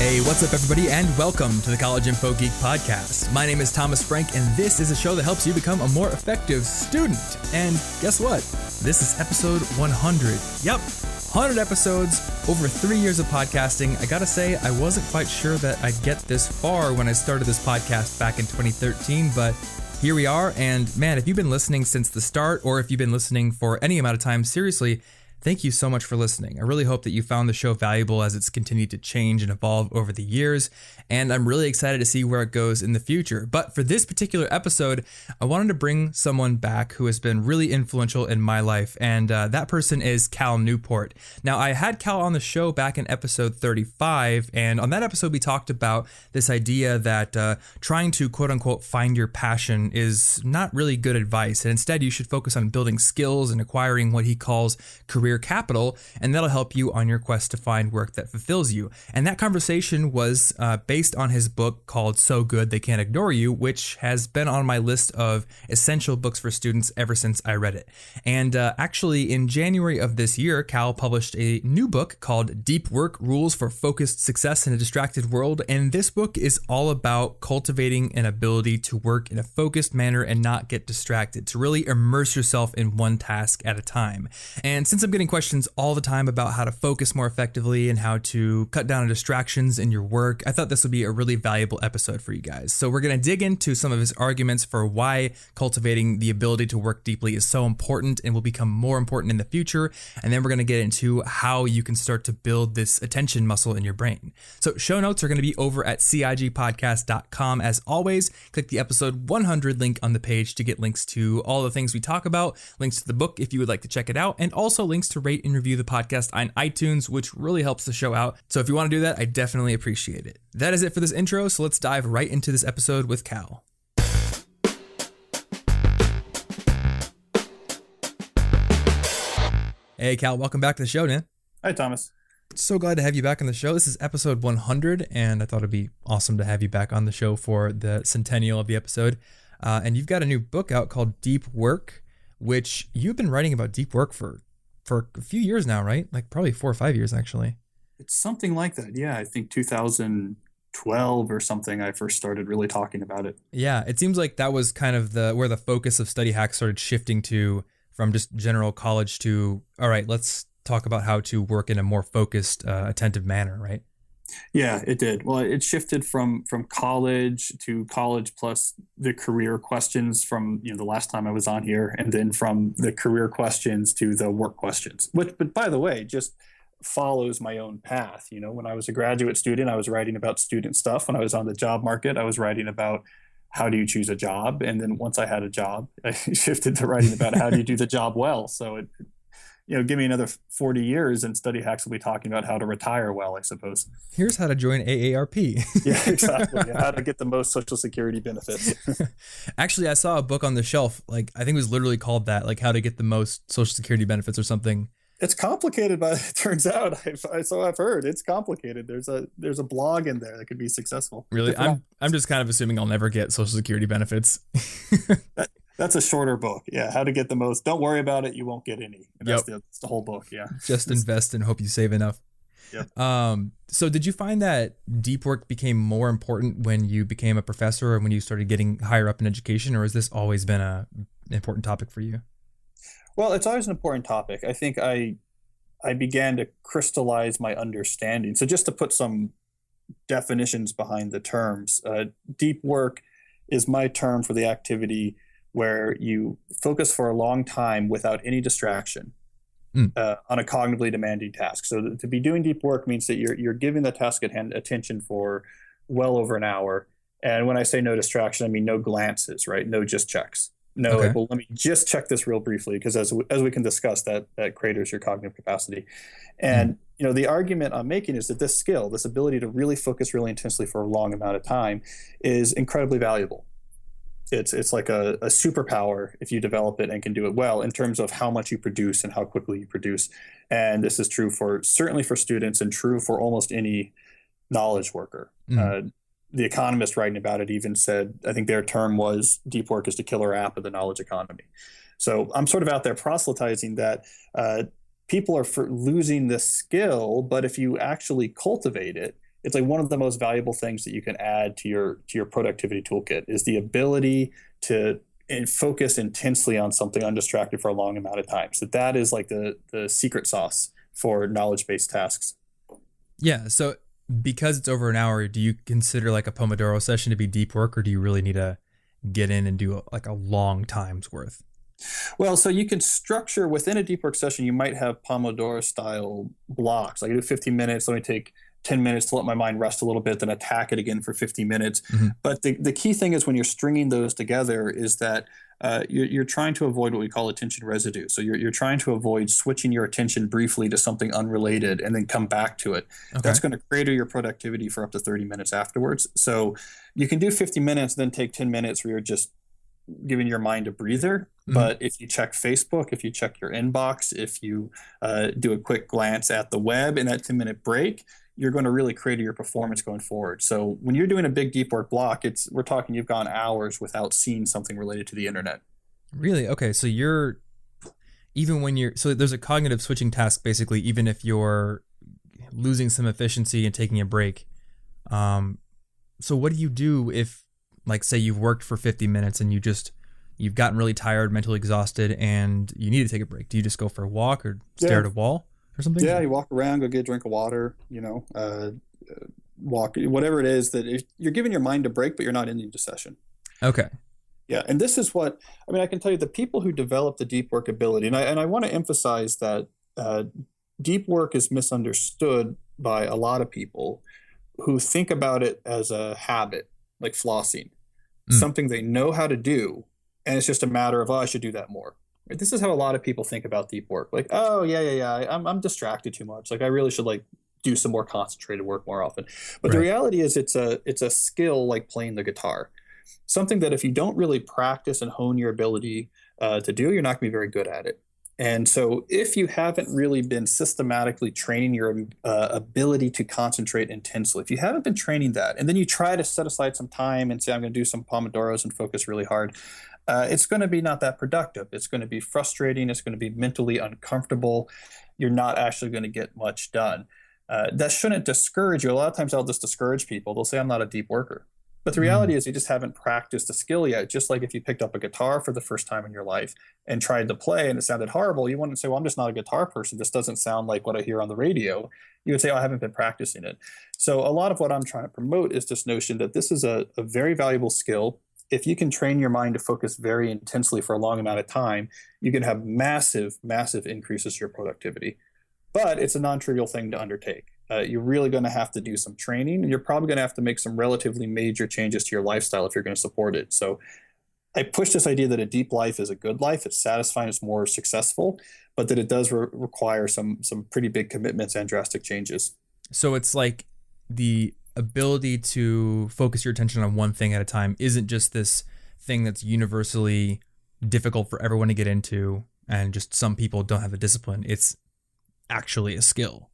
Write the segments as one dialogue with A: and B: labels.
A: Hey, what's up, everybody, and welcome to the College Info Geek Podcast. My name is Thomas Frank, and this is a show that helps you become a more effective student. And guess what? This is episode 100. Yep, 100 episodes, over 3 years of podcasting. I gotta say, I wasn't quite sure that I'd get this far when I started this podcast back in 2013, but here we are. And man, if you've been listening since the start, or if you've been listening for any amount of time, seriously, thank you so much for listening. I really hope that you found the show valuable as it's continued to change and evolve over the years, and I'm really excited to see where it goes in the future. But for this particular episode, I wanted to bring someone back who has been really influential in my life, and that person is Cal Newport. Now, I had Cal on the show back in episode 35, and on that episode, we talked about this idea that trying to quote-unquote find your passion is not really good advice, and instead you should focus on building skills and acquiring what he calls career capital, and that'll help you on your quest to find work that fulfills you. And that conversation was based on his book called So Good They Can't Ignore You, which has been on my list of essential books for students ever since I read it. And actually, in January of this year, Cal published a new book called Deep Work: Rules for Focused Success in a Distracted World. And this book is all about cultivating an ability to work in a focused manner and not get distracted, to really immerse yourself in one task at a time. And since I'm getting questions all the time about how to focus more effectively and how to cut down on distractions in your work, I thought this would be a really valuable episode for you guys. So we're going to dig into some of his arguments for why cultivating the ability to work deeply is so important and will become more important in the future. And then we're going to get into how you can start to build this attention muscle in your brain. So show notes are going to be over at cigpodcast.com. As always, click the episode 100 link on the page to get links to all the things we talk about, links to the book if you would like to check it out, and also links to rate and review the podcast on iTunes, which really helps the show out. So if you want to do that, I definitely appreciate it. That is it for this intro, so let's dive right into this episode with Cal. Hey, Cal, welcome back to the show, man.
B: Hi, Thomas.
A: So glad to have you back on the show. This is episode 100, and I thought it'd be awesome to have you back on the show for the centennial of the episode. And you've got a new book out called Deep Work, which you've been writing about deep work for a few years now, right? Like probably 4 or 5 years, actually.
B: It's something like that. Yeah, I think 2012 or something, I first started really talking about it.
A: Yeah, it seems like that was kind of where the focus of Study Hacks started shifting to, from just general college to, all right, let's talk about how to work in a more focused, attentive manner, right?
B: Yeah, it did. Well, it shifted from college to college plus the career questions from, the last time I was on here, and then from the career questions to the work questions, which, but by the way, just follows my own path. When I was a graduate student, I was writing about student stuff. When I was on the job market, I was writing about how do you choose a job? And then once I had a job, I shifted to writing about how do you do the job well. So give me another 40 years and Study Hacks will be talking about how to retire well, I suppose.
A: Here's how to join AARP.
B: Yeah, exactly. Yeah, how to get the most Social Security benefits.
A: Actually, I saw a book on the shelf, like I think it was literally called that, like how to get the most Social Security benefits or something.
B: It's complicated, but it turns out, so I've heard, it's complicated. There's a blog in there that could be successable.
A: Really? I'm just kind of assuming I'll never get Social Security benefits.
B: That's a shorter book. Yeah. How to get the most. Don't worry about it. You won't get any. That's the whole book. Yeah.
A: Just invest and hope you save enough.
B: Yep.
A: So did you find that deep work became more important when you became a professor or when you started getting higher up in education, or has this always been an important topic for you?
B: Well, it's always an important topic. I think I began to crystallize my understanding. So just to put some definitions behind the terms, deep work is my term for the activity where you focus for a long time without any distraction on a cognitively demanding task. So to be doing deep work means that you're giving the task at hand attention for well over an hour. And when I say no distraction, I mean no glances, right? No just checks. No,
A: okay.
B: Like, well, let me just check this real briefly, because as we can discuss, that craters your cognitive capacity. And the argument I'm making is that this skill, this ability to really focus really intensely for a long amount of time, is incredibly valuable. It's like a superpower if you develop it and can do it well in terms of how much you produce and how quickly you produce. And this is true certainly for students and true for almost any knowledge worker. The Economist writing about it even said, I think their term was, deep work is the killer app of the knowledge economy. So I'm sort of out there proselytizing that people are losing this skill, but if you actually cultivate it, it's like one of the most valuable things that you can add to your productivity toolkit is the ability to focus intensely on something undistracted for a long amount of time. So that is like the secret sauce for knowledge-based tasks.
A: Yeah. So because it's over an hour, do you consider like a Pomodoro session to be deep work, or do you really need to get in and do like a long time's worth?
B: Well, so you can structure within a deep work session, you might have Pomodoro style blocks. Like I do 15 minutes, let me take 10 minutes to let my mind rest a little bit, then attack it again for 50 minutes.
A: Mm-hmm.
B: But the key thing is when you're stringing those together is that you're trying to avoid what we call attention residue. So you're trying to avoid switching your attention briefly to something unrelated and then come back to it.
A: Okay.
B: That's going to crater your productivity for up to 30 minutes afterwards. So you can do 50 minutes, then take 10 minutes where you're just giving your mind a breather.
A: Mm-hmm.
B: But if you check Facebook, if you check your inbox, if you do a quick glance at the web in that 10-minute break, you're going to really crater your performance going forward. So when you're doing a big deep work block, we're talking you've gone hours without seeing something related to the internet.
A: Really? Okay. So so there's a cognitive switching task, basically, even if you're losing some efficiency and taking a break. So what do you do if, like, say you've worked for 50 minutes and you've gotten really tired, mentally exhausted, and you need to take a break? Do you just go for a walk or stare at a wall or something?
B: Yeah, you walk around, go get a drink of water, walk, whatever it is that if you're giving your mind a break, but you're not ending the session.
A: Okay.
B: Yeah, and this is what, I can tell you the people who develop the deep work ability, and I want to emphasize that deep work is misunderstood by a lot of people who think about it as a habit, like flossing, something they know how to do, and it's just a matter of, I should do that more. This is how a lot of people think about deep work. Like, oh, yeah, I'm distracted too much. Like, I really should do some more concentrated work more often. But the reality is it's a skill like playing the guitar. Something that if you don't really practice and hone your ability to do, you're not going to be very good at it. And so if you haven't really been systematically training your ability to concentrate intensely, if you haven't been training that, and then you try to set aside some time and say, I'm going to do some Pomodoros and focus really hard, it's going to be not that productive. It's going to be frustrating. It's going to be mentally uncomfortable. You're not actually going to get much done. That shouldn't discourage you. A lot of times I'll just discourage people. They'll say, I'm not a deep worker. But the reality is you just haven't practiced a skill yet. Just like if you picked up a guitar for the first time in your life and tried to play and it sounded horrible, you wouldn't say, well, I'm just not a guitar person. This doesn't sound like what I hear on the radio. You would say, oh, I haven't been practicing it. So a lot of what I'm trying to promote is this notion that this is a very valuable skill. If you can train your mind to focus very intensely for a long amount of time, you can have massive, massive increases to your productivity. But it's a non-trivial thing to undertake. You're really going to have to do some training, and you're probably going to have to make some relatively major changes to your lifestyle if you're going to support it. So I push this idea that a deep life is a good life. It's satisfying, it's more successful, but that it does require some pretty big commitments and drastic changes.
A: So it's like the ability to focus your attention on one thing at a time isn't just this thing that's universally difficult for everyone to get into, and just some people don't have the discipline. It's actually a skill.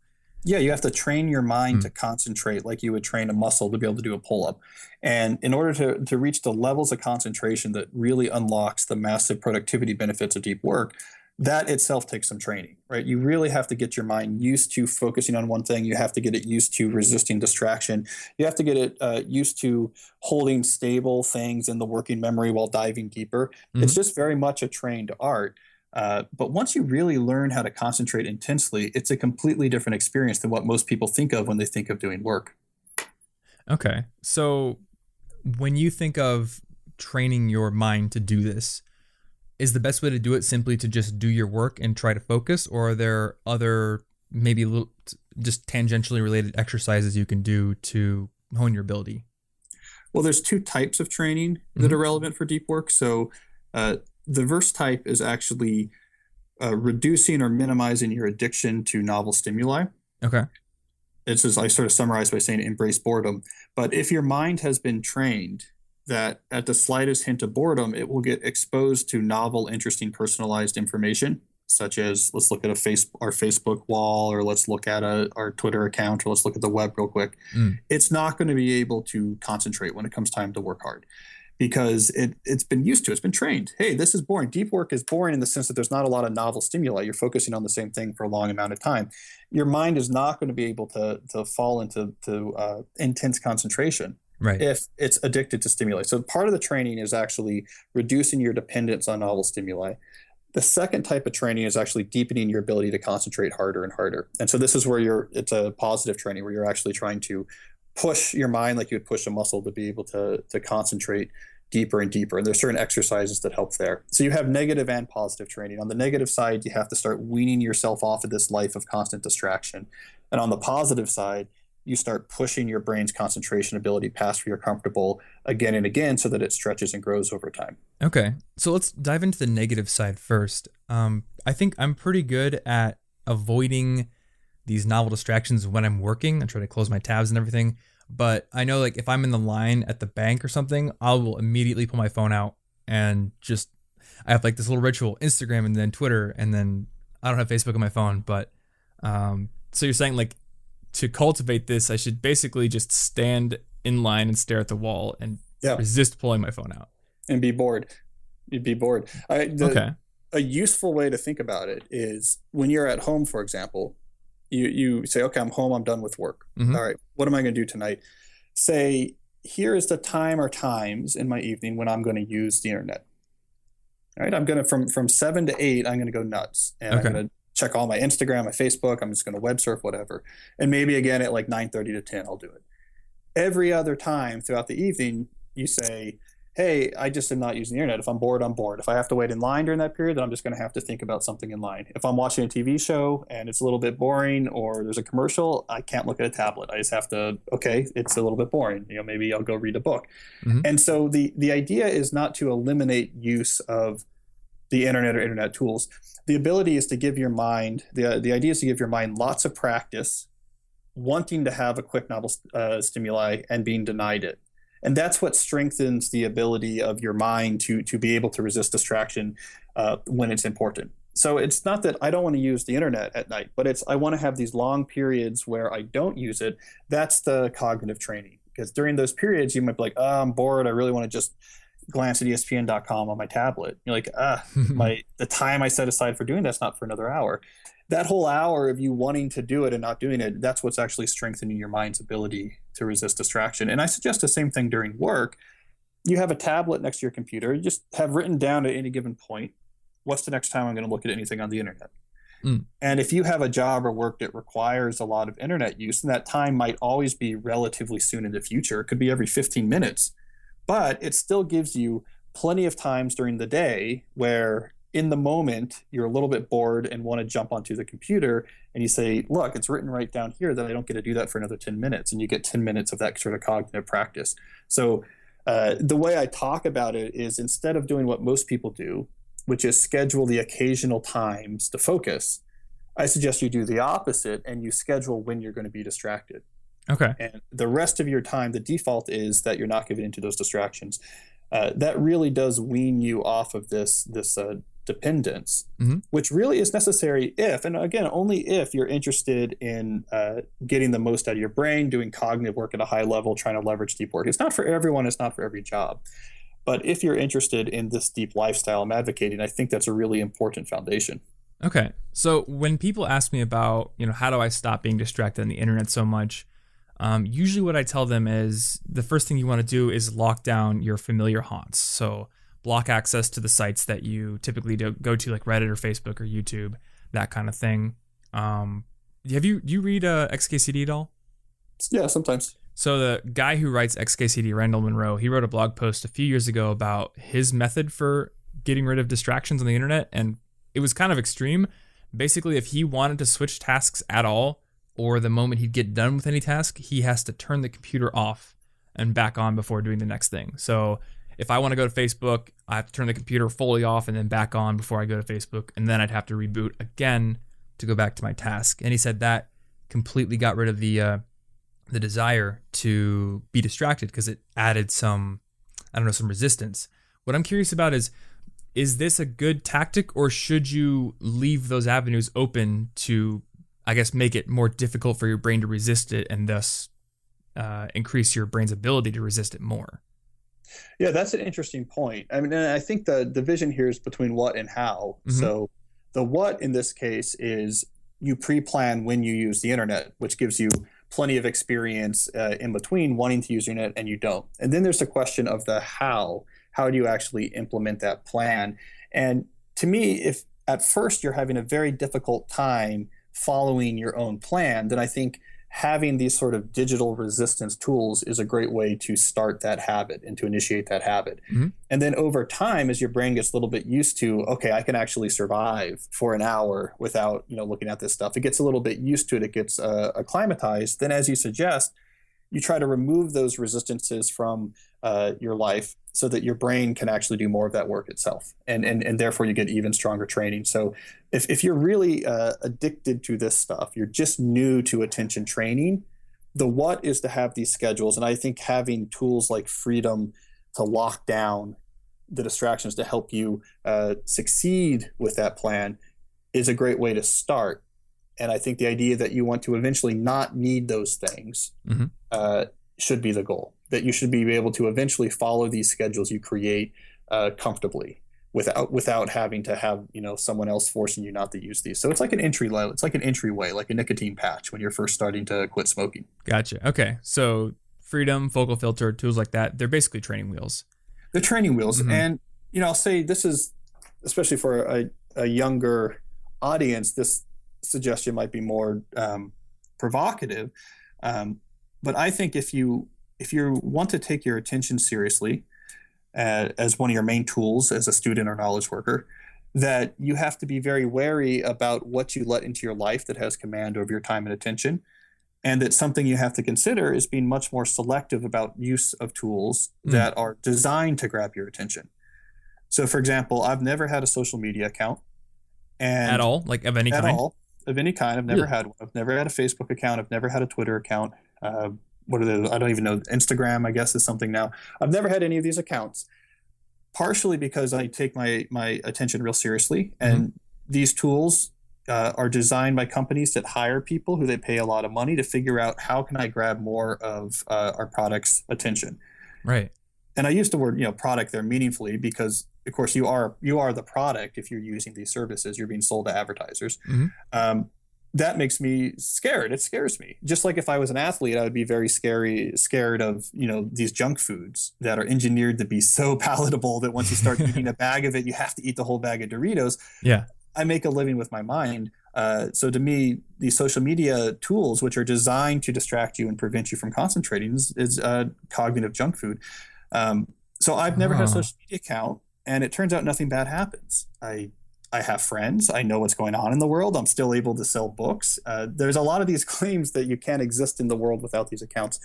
B: Yeah, you have to train your mind to concentrate like you would train a muscle to be able to do a pull-up. And in order to reach the levels of concentration that really unlocks the massive productivity benefits of deep work, that itself takes some training, right? You really have to get your mind used to focusing on one thing. You have to get it used to resisting distraction. You have to get it used to holding stable things in the working memory while diving deeper. It's just very much a trained art. But once you really learn how to concentrate intensely, it's a completely different experience than what most people think of when they think of doing work.
A: Okay. So when you think of training your mind to do this, is the best way to do it simply to just do your work and try to focus, or are there other maybe little, just tangentially related exercises you can do to hone your ability?
B: Well, there's two types of training that are relevant for deep work. So the first type is actually reducing or minimizing your addiction to novel stimuli.
A: Okay.
B: It's as I sort of summarize by saying embrace boredom. But if your mind has been trained that at the slightest hint of boredom, it will get exposed to novel, interesting, personalized information, such as let's look at our Facebook wall, or let's look at our Twitter account, or let's look at the web real quick. It's not going to be able to concentrate when it comes time to work hard. because it's been used to, it's been trained. Hey, this is boring. Deep work is boring in the sense that there's not a lot of novel stimuli. You're focusing on the same thing for a long amount of time. Your mind is not going to be able to fall into intense concentration
A: Right.
B: if it's addicted to stimuli. So part of the training is actually reducing your dependence on novel stimuli. The second type of training is actually deepening your ability to concentrate harder and harder. And so this is where it's a positive training where you're actually trying to push your mind like you would push a muscle to be able to concentrate deeper and deeper. And there's certain exercises that help there. So you have negative and positive training. On the negative side, you have to start weaning yourself off of this life of constant distraction. And on the positive side, you start pushing your brain's concentration ability past where you're comfortable again and again so that it stretches and grows over time.
A: Okay. So let's dive into the negative side first. I think I'm pretty good at avoiding these novel distractions when I'm working. I try to close my tabs and everything. But I know like if I'm in the line at the bank or something, I will immediately pull my phone out and just, I have like this little ritual, Instagram and then Twitter, and then I don't have Facebook on my phone. But so you're saying like to cultivate this, I should basically just stand in line and stare at the wall and resist pulling my phone out.
B: And be bored. You'd be bored.
A: Okay.
B: A useful way to think about it is when you're at home, for example, you say, okay, I'm home, I'm done with work.
A: Mm-hmm.
B: All right, what am I going to do tonight? Say, here is the time or times in my evening when I'm going to use the internet. All right, I'm going to, from 7 to 8, I'm going to go nuts. And
A: Okay.
B: I'm going to check all my Instagram, my Facebook, I'm just going to web surf, whatever. And maybe again at like 9:30 to 10, I'll do it. Every other time throughout the evening, you say, hey, I just am not using the internet. If I'm bored, I'm bored. If I have to wait in line during that period, then I'm just going to have to think about something in line. If I'm watching a TV show and it's a little bit boring or there's a commercial, I can't look at a tablet. I just have to, okay, it's a little bit boring. Maybe I'll go read a book.
A: Mm-hmm.
B: And so the idea is not to eliminate use of the internet or internet tools. The ability is to give your mind, the idea is to give your mind lots of practice wanting to have a quick novel stimuli and being denied it. And that's what strengthens the ability of your mind to be able to resist distraction when it's important. So it's not that I don't want to use the internet at night, but it's I want to have these long periods where I don't use it. That's the cognitive training. Because during those periods, you might be like, oh, I'm bored. I really want to just glance at ESPN.com on my tablet. You're like, the time I set aside for doing that's not for another hour. That whole hour of you wanting to do it and not doing it, that's what's actually strengthening your mind's ability to resist distraction. And I suggest the same thing during work. You have a tablet next to your computer. You just have written down at any given point, what's the next time I'm going to look at anything on the internet? And if you have a job or work that requires a lot of internet use, then that time might always be relatively soon in the future. It could be every 15 minutes. But it still gives you plenty of times during the day where in the moment, you're a little bit bored and want to jump onto the computer and you say, look, it's written right down here that I don't get to do that for another 10 minutes. And you get 10 minutes of that sort of cognitive practice. So the way I talk about it is instead of doing what most people do, which is schedule the occasional times to focus, I suggest you do the opposite and you schedule when you're going to be distracted.
A: Okay.
B: And the rest of your time, the default is that you're not giving into those distractions. That really does wean you off of this dependence, which really is necessary if, and again, only if you're interested in getting the most out of your brain, doing cognitive work at a high level, trying to leverage deep work. It's not for everyone. It's not for every job. But if you're interested in this deep lifestyle I'm advocating, I think that's a really important foundation.
A: Okay. So when people ask me about, how do I stop being distracted on the internet so much? Usually what I tell them is the first thing you want to do is lock down your familiar haunts. So block access to the sites that you typically go to, like Reddit or Facebook or YouTube, that kind of thing. Do you read XKCD at all?
B: Yeah, sometimes.
A: So the guy who writes XKCD, Randall Monroe, he wrote a blog post a few years ago about his method for getting rid of distractions on the internet, and it was kind of extreme. Basically, if he wanted to switch tasks at all, or the moment he'd get done with any task, he has to turn the computer off and back on before doing the next thing. So if I want to go to Facebook, I have to turn the computer fully off and then back on before I go to Facebook, and then I'd have to reboot again to go back to my task. And he said that completely got rid of the desire to be distracted because it added some resistance. What I'm curious about is this a good tactic, or should you leave those avenues open to, I guess, make it more difficult for your brain to resist it and thus increase your brain's ability to resist it more?
B: Yeah, that's an interesting point. I mean, and I think the division here is between what and how.
A: Mm-hmm.
B: So the what in this case is you pre-plan when you use the internet, which gives you plenty of experience in between wanting to use the internet and you don't. And then there's the question of the how. How do you actually implement that plan? And to me, if at first you're having a very difficult time following your own plan, then I think having these sort of digital resistance tools is a great way to start that habit and to initiate that habit.
A: Mm-hmm.
B: And then over time, as your brain gets a little bit used to, okay, I can actually survive for an hour without, looking at this stuff. It gets a little bit used to it. It gets acclimatized. Then, as you suggest, you try to remove those resistances from your life so that your brain can actually do more of that work itself. And therefore you get even stronger training. So if you're really addicted to this stuff, you're just new to attention training, the what is to have these schedules. And I think having tools like Freedom to lock down the distractions to help you succeed with that plan is a great way to start. And I think the idea that you want to eventually not need those things should be the goal. That you should be able to eventually follow these schedules you create comfortably without having to have someone else forcing you not to use these. So it's like an entryway, like a nicotine patch when you're first starting to quit smoking.
A: Gotcha. Okay, so Freedom, Focal Filter, tools like that, they're basically training wheels.
B: They're training wheels, and I'll say this is especially for a younger audience. This suggestion might be more provocative, but I think if you want to take your attention seriously as one of your main tools as a student or knowledge worker, that you have to be very wary about what you let into your life that has command over your time and attention, and that something you have to consider is being much more selective about use of tools that are designed to grab your attention. So, for example, I've never had a social media account.
A: At all? Like of any kind?
B: At all. Of any kind. I've never had one. I've never had a Facebook account. I've never had a Twitter account. What are they? I don't even know. Instagram, I guess, is something now. I've never had any of these accounts, partially because I take my attention real seriously. And these tools are designed by companies that hire people who they pay a lot of money to figure out how can I grab more of our product's attention.
A: Right.
B: And I use the word, product there meaningfully because, of course, you are the product if you're using these services. You're being sold to advertisers. That makes me scared. It scares me. Just like if I was an athlete, I would be very scared of, these junk foods that are engineered to be so palatable that once you start eating a bag of it, you have to eat the whole bag of Doritos.
A: Yeah.
B: I make a living with my mind. So to me, these social media tools, which are designed to distract you and prevent you from concentrating, is cognitive junk food. So I've never had a social media account, and it turns out nothing bad happens. I have friends. I know what's going on in the world. I'm still able to sell books. There's a lot of these claims that you can't exist in the world without these accounts.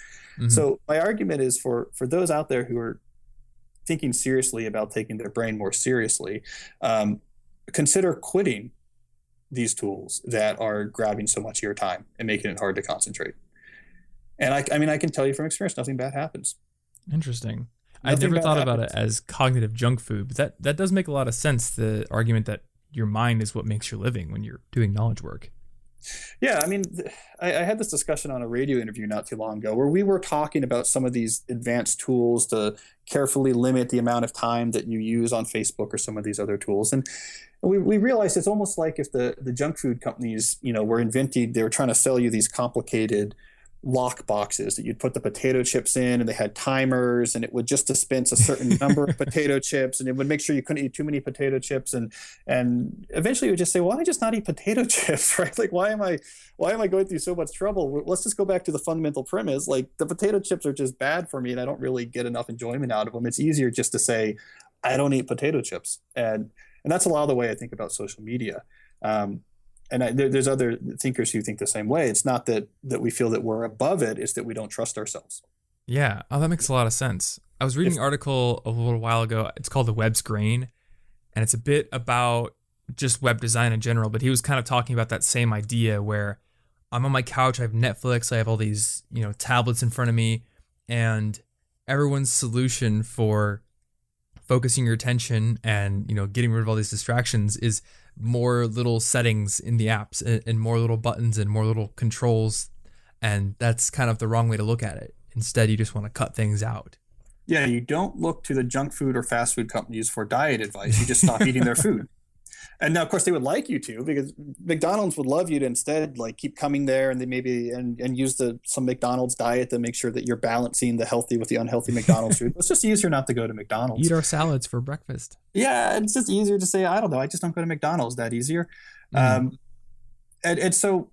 B: So my argument is for those out there who are thinking seriously about taking their brain more seriously, consider quitting these tools that are grabbing so much of your time and making it hard to concentrate. And I mean, I can tell you from experience, nothing bad happens.
A: Interesting. I never thought about it as cognitive junk food, but that does make a lot of sense. The argument that your mind is what makes your living when you're doing knowledge work.
B: Yeah, I mean, I had this discussion on a radio interview not too long ago where we were talking about some of these advanced tools to carefully limit the amount of time that you use on Facebook or some of these other tools. And we realized it's almost like if the junk food companies, were inventing, they were trying to sell you these complicated lock boxes that you'd put the potato chips in, and they had timers, and it would just dispense a certain number of potato chips, and it would make sure you couldn't eat too many potato chips, and eventually you would just say, why don't I just not eat potato chips, right? Like, why am I going through so much trouble? Let's just go back to the fundamental premise. Like, the potato chips are just bad for me, and I don't really get enough enjoyment out of them. It's easier just to say, I don't eat potato chips, and that's a lot of the way I think about social media. And there's other thinkers who think the same way. It's not that we feel that we're above it. It's that we don't trust ourselves.
A: Yeah. Oh, that makes a lot of sense. I was reading an article a little while ago. It's called The Web's Grain, and it's a bit about just web design in general. But he was kind of talking about that same idea where I'm on my couch, I have Netflix, I have all these, tablets in front of me, and everyone's solution for focusing your attention and, getting rid of all these distractions is more little settings in the apps and more little buttons and more little controls. And that's kind of the wrong way to look at it. Instead, you just want to cut things out.
B: Yeah, you don't look to the junk food or fast food companies for diet advice. You just stop eating their food. And now, of course, they would like you to, because McDonald's would love you to instead like keep coming there, and they maybe and use some McDonald's diet to make sure that you're balancing the healthy with the unhealthy McDonald's food. It's just easier not to go to McDonald's.
A: Eat our salads for breakfast.
B: Yeah, it's just easier to say, I don't know, I just don't go to McDonald's. That easier. And so,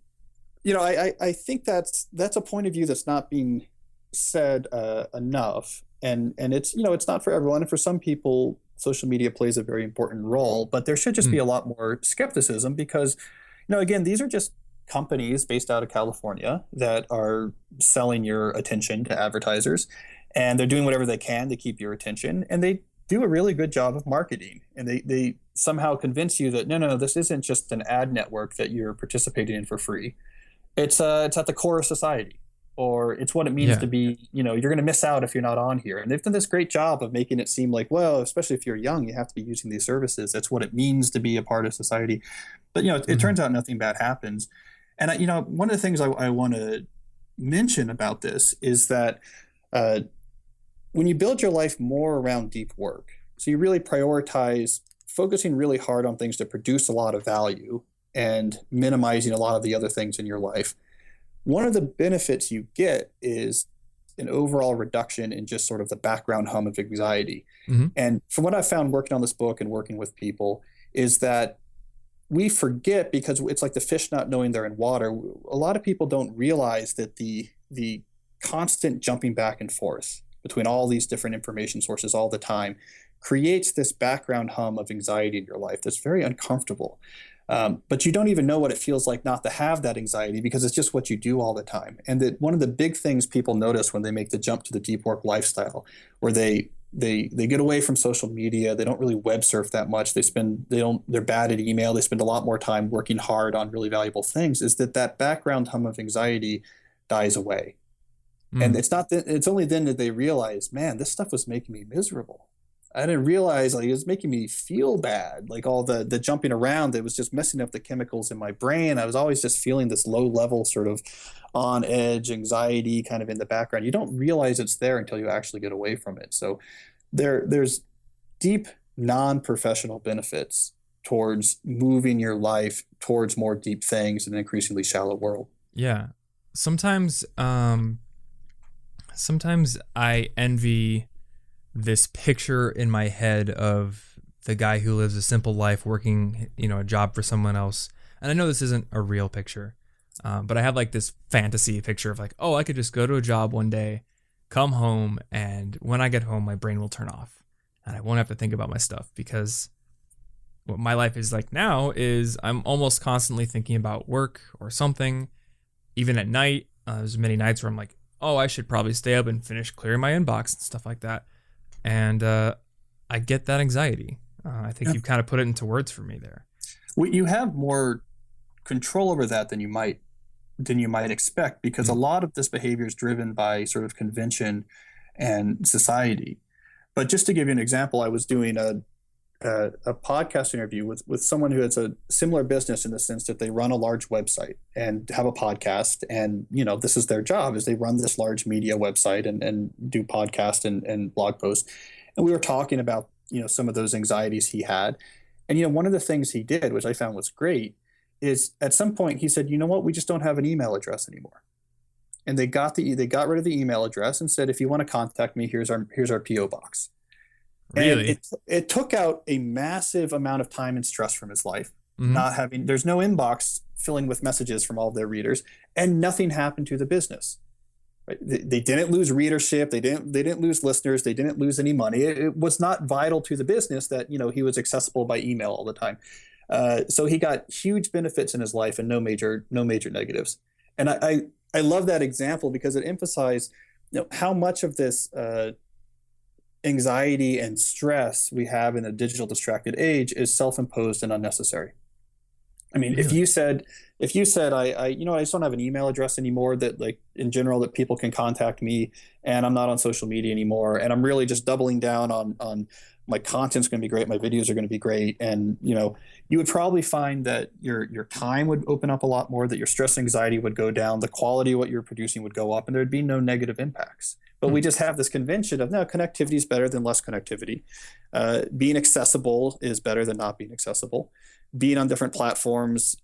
B: I think that's a point of view that's not being said enough. And it's not for everyone. And for some people, social media plays a very important role, but there should just be a lot more skepticism because, again, these are just companies based out of California that are selling your attention to advertisers, and they're doing whatever they can to keep your attention. And they do a really good job of marketing, and they somehow convince you that, no, this isn't just an ad network that you're participating in for free. It's at the core of society. Or it's what it means to be, you're going to miss out if you're not on here. And they've done this great job of making it seem like, well, especially if you're young, you have to be using these services. That's what it means to be a part of society. But, it turns out nothing bad happens. And, one of the things I want to mention about this is that when you build your life more around deep work, so you really prioritize focusing really hard on things that produce a lot of value and minimizing a lot of the other things in your life, one of the benefits you get is an overall reduction in just sort of the background hum of anxiety. And from what I've found working on this book and working with people is that we forget, because it's like the fish not knowing they're in water. A lot of people don't realize that the constant jumping back and forth between all these different information sources all the time creates this background hum of anxiety in your life that's very uncomfortable. But you don't even know what it feels like not to have that anxiety, because it's just what you do all the time. And that one of the big things people notice when they make the jump to the deep work lifestyle, where they get away from social media, they don't really web surf that much, they're bad at email, they spend a lot more time working hard on really valuable things, is that background hum of anxiety dies away. And it's only then that they realize, man, this stuff was making me miserable. I didn't realize it was making me feel bad, like all the jumping around. It was just messing up the chemicals in my brain. I was always just feeling this low level sort of on edge anxiety kind of in the background. You don't realize it's there until you actually get away from it. So there's deep non-professional benefits towards moving your life towards more deep things in an increasingly shallow world.
A: Yeah. Sometimes I envy this picture in my head of the guy who lives a simple life working, a job for someone else. And I know this isn't a real picture, but I have like this fantasy picture of like, oh, I could just go to a job one day, come home, and when I get home, my brain will turn off and I won't have to think about my stuff, because what my life is like now is I'm almost constantly thinking about work or something, even at night. There's many nights where I'm like, oh, I should probably stay up and finish clearing my inbox and stuff like that. And I get that anxiety. I think you've kind of put it into words for me there.
B: Well, you have more control over that than you might expect, because a lot of this behavior is driven by sort of convention and society. But just to give you an example, I was doing a podcast interview with someone who has a similar business, in the sense that they run a large website and have a podcast, and this is their job, is they run this large media website and do podcast and blog posts. And we were talking about some of those anxieties he had, and one of the things he did, which I found was great, is at some point he said, you know what, we just don't have an email address anymore. And they got rid of the email address and said, if you want to contact me, here's our PO box.
A: Really?
B: And it took out a massive amount of time and stress from his life. There's no inbox filling with messages from all of their readers, and nothing happened to the business. Right? They didn't lose readership. They didn't lose listeners. They didn't lose any money. It was not vital to the business that he was accessible by email all the time. So he got huge benefits in his life and no major negatives. And I love that example, because it emphasized how much of this anxiety and stress we have in a digital distracted age is self-imposed and unnecessary. I mean, if you said I just don't have an email address anymore, that like in general that people can contact me, and I'm not on social media anymore, and I'm really just doubling down on my content's going to be great, my videos are going to be great, and you would probably find that your time would open up a lot more, that your stress and anxiety would go down, the quality of what you're producing would go up, and there'd be no negative impacts. But we just have this convention of, no, connectivity is better than less connectivity. Being accessible is better than not being accessible. Being on different platforms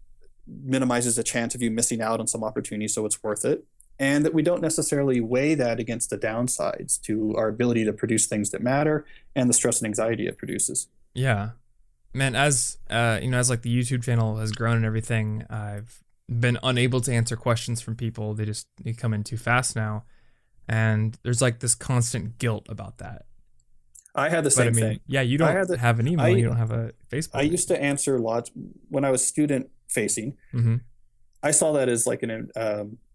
B: minimizes the chance of you missing out on some opportunity, so it's worth it. And that we don't necessarily weigh that against the downsides to our ability to produce things that matter and the stress and anxiety it produces.
A: Yeah. Man, as as like the YouTube channel has grown and everything, I've been unable to answer questions from people. They come in too fast now. And there's like this constant guilt about that.
B: I had the same thing.
A: Yeah, you don't have an email, you don't have a Facebook.
B: I used to answer lots when I was student facing.
A: Mm-hmm.
B: I saw that as like an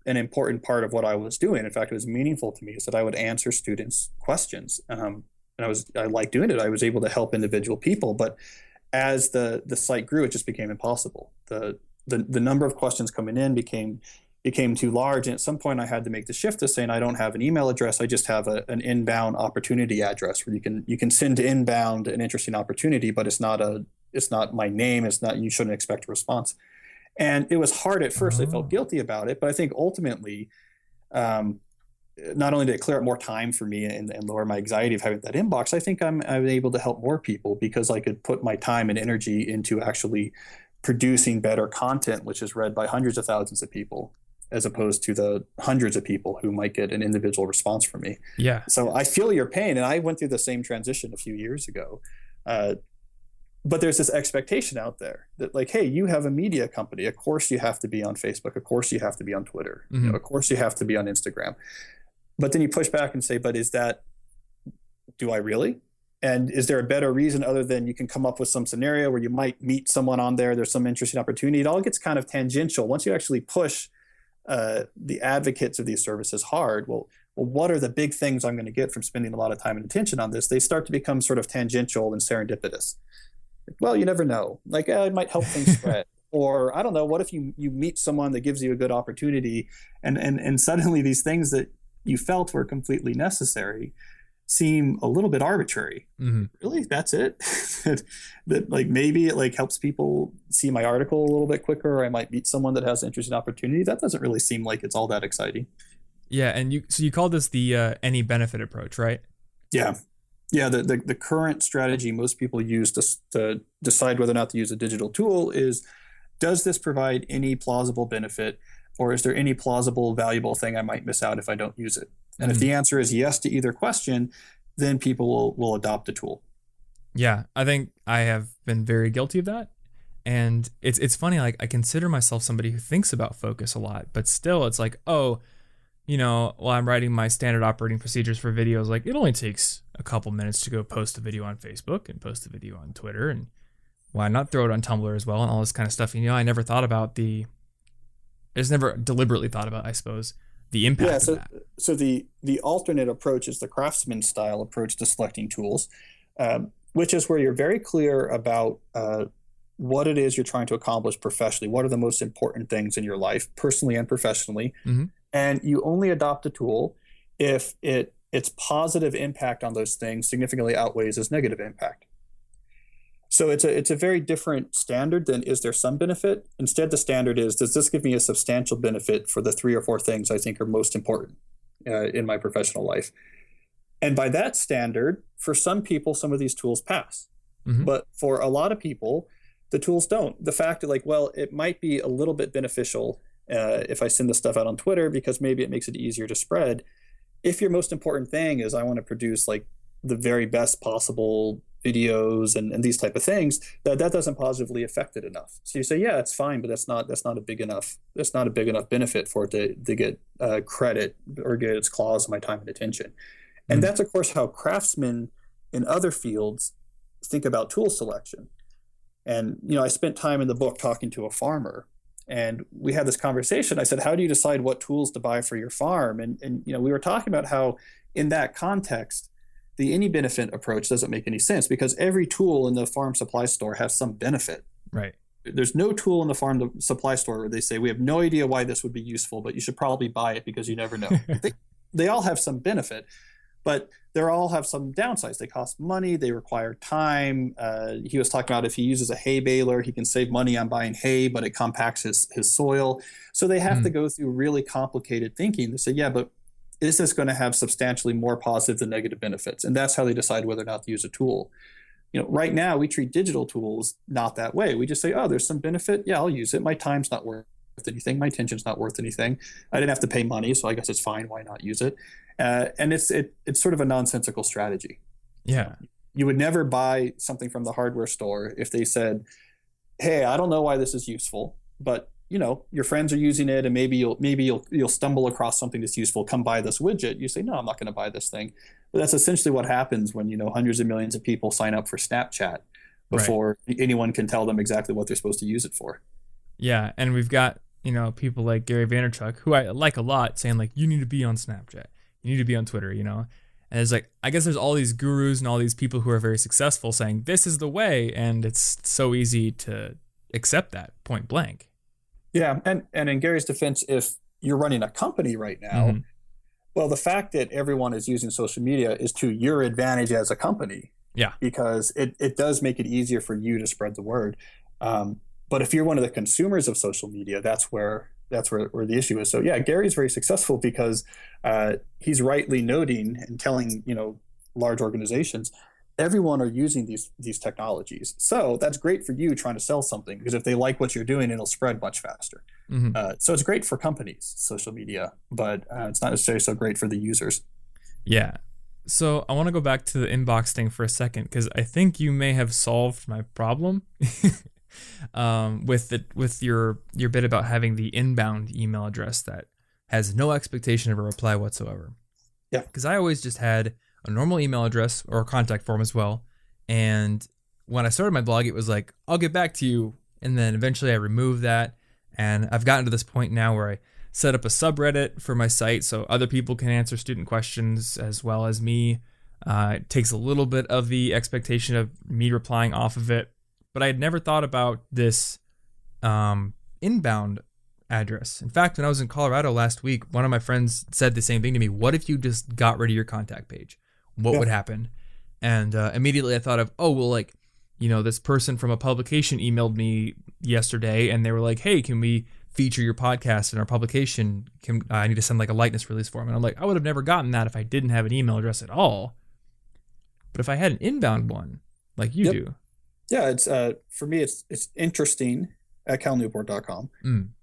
B: important part of what I was doing. In fact, it was meaningful to me, is that I would answer students' questions. And I liked doing it. I was able to help individual people. But as the site grew, it just became impossible. The number of questions coming in became too large. And at some point I had to make the shift to saying, I don't have an email address. I just have an inbound opportunity address where you can send to inbound an interesting opportunity, but it's not my name. You shouldn't expect a response. And it was hard at first. I felt guilty about it, but I think ultimately, not only did it clear up more time for me and lower my anxiety of having that inbox, I think I'm able to help more people because I could put my time and energy into actually producing better content, which is read by hundreds of thousands of people, as opposed to the hundreds of people who might get an individual response from me.
A: Yeah.
B: So I feel your pain, and I went through the same transition a few years ago. But there's this expectation out there that, like, hey, you have a media company. Of course you have to be on Facebook. Of course you have to be on Twitter.
A: Mm-hmm.
B: Of course you have to be on Instagram. But then you push back and say, but do I really? And is there a better reason other than you can come up with some scenario where you might meet someone on there, there's some interesting opportunity? It all gets kind of tangential. Once you actually push the advocates of these services hard, well, what are the big things I'm going to get from spending a lot of time and attention on this? They start to become sort of tangential and serendipitous. Well, you never know. Like, it might help things spread. Or I don't know, what if you meet someone that gives you a good opportunity and suddenly these things that you felt were completely necessary seem a little bit arbitrary.
A: Mm-hmm.
B: Really? That's it? that like maybe it like helps people see my article a little bit quicker, or I might meet someone that has an interesting opportunity. That doesn't really seem like it's all that exciting.
A: Yeah, and you call this the any benefit approach, right?
B: Yeah. Yeah, the current strategy most people use to decide whether or not to use a digital tool is, does this provide any plausible benefit, or is there any plausible, valuable thing I might miss out if I don't use it? And if the answer is yes to either question, then people will adopt a tool.
A: Yeah, I think I have been very guilty of that. And it's funny, like I consider myself somebody who thinks about focus a lot, but still it's like, while I'm writing my standard operating procedures for videos, like it only takes a couple minutes to go post a video on Facebook and post a video on Twitter, and why not throw it on Tumblr as well and all this kind of stuff. And, I never thought about I just never deliberately thought about, I suppose, the impact of that.
B: So the alternate approach is the Craftsman style approach to selecting tools, which is where you're very clear about what it is you're trying to accomplish professionally. What are the most important things in your life, personally and professionally?
A: Mm-hmm.
B: And you only adopt a tool if its positive impact on those things significantly outweighs its negative impact. So it's a very different standard than, is there some benefit? Instead, the standard is, does this give me a substantial benefit for the 3 or 4 things I think are most important in my professional life? And by that standard, for some people, some of these tools pass.
A: Mm-hmm.
B: But for a lot of people, the tools don't. The fact that, it might be a little bit beneficial if I send this stuff out on Twitter because maybe it makes it easier to spread. If your most important thing is I want to produce the very best possible videos and these type of things, that doesn't positively affect it enough. So you say, yeah, it's fine, but that's not a big enough benefit for it to get credit or get its claws in my time and attention. And that's of course how craftsmen in other fields think about tool selection. And I spent time in the book talking to a farmer, and we had this conversation. I said, how do you decide what tools to buy for your farm? And we were talking about how in that context, the any benefit approach doesn't make any sense because every tool in the farm supply store has some benefit.
A: Right.
B: There's no tool in the farm supply store where they say, we have no idea why this would be useful, but you should probably buy it because you never know. They all have some benefit, but they all have some downsides. They cost money. They require time. He was talking about if he uses a hay baler, he can save money on buying hay, but it compacts his soil. So they have to go through really complicated thinking to say, yeah, but is this going to have substantially more positive than negative benefits? And that's how they decide whether or not to use a tool. Right now we treat digital tools not that way. We just say, oh, there's some benefit. Yeah, I'll use it. My time's not worth anything. My attention's not worth anything. I didn't have to pay money, so I guess it's fine. Why not use it? And it's sort of a nonsensical strategy.
A: Yeah.
B: You would never buy something from the hardware store if they said, hey, I don't know why this is useful, but your friends are using it, and maybe you'll stumble across something that's useful. Come buy this widget. You say, no, I'm not going to buy this thing. But that's essentially what happens when hundreds of millions of people sign up for Snapchat before anyone can tell them exactly what they're supposed to use it for.
A: Yeah, and we've got people like Gary Vaynerchuk, who I like a lot, saying like, you need to be on Snapchat, you need to be on Twitter, and it's like, I guess there's all these gurus and all these people who are very successful saying this is the way, and it's so easy to accept that point blank.
B: Yeah, and in Gary's defense, if you're running a company right now, well, the fact that everyone is using social media is to your advantage as a company.
A: Yeah.
B: Because it does make it easier for you to spread the word. But if you're one of the consumers of social media, that's where the issue is. So yeah, Gary's very successful because he's rightly noting and telling large organizations, everyone are using these technologies. So that's great for you trying to sell something, because if they like what you're doing, it'll spread much faster. So it's great for companies, social media, but it's not necessarily so great for the users.
A: Yeah. So I want to go back to the inbox thing for a second, because I think you may have solved my problem with your bit about having the inbound email address that has no expectation of a reply whatsoever.
B: Yeah.
A: Because I always just had a normal email address or a contact form as well. And when I started my blog, it was like, I'll get back to you. And then eventually I removed that. And I've gotten to this point now where I set up a subreddit for my site so other people can answer student questions as well as me. It takes a little bit of the expectation of me replying off of it. But I had never thought about this inbound address. In fact, when I was in Colorado last week, one of my friends said the same thing to me. What if you just got rid of your contact page? What would happen? And immediately I thought of, this person from a publication emailed me yesterday, and they were like, hey, can we feature your podcast in our publication? I need to send like a likeness release form. And I'm like, I would have never gotten that if I didn't have an email address at all. But if I had an inbound one, like you do.
B: Yeah, it's for me, it's interesting at calnewport.com.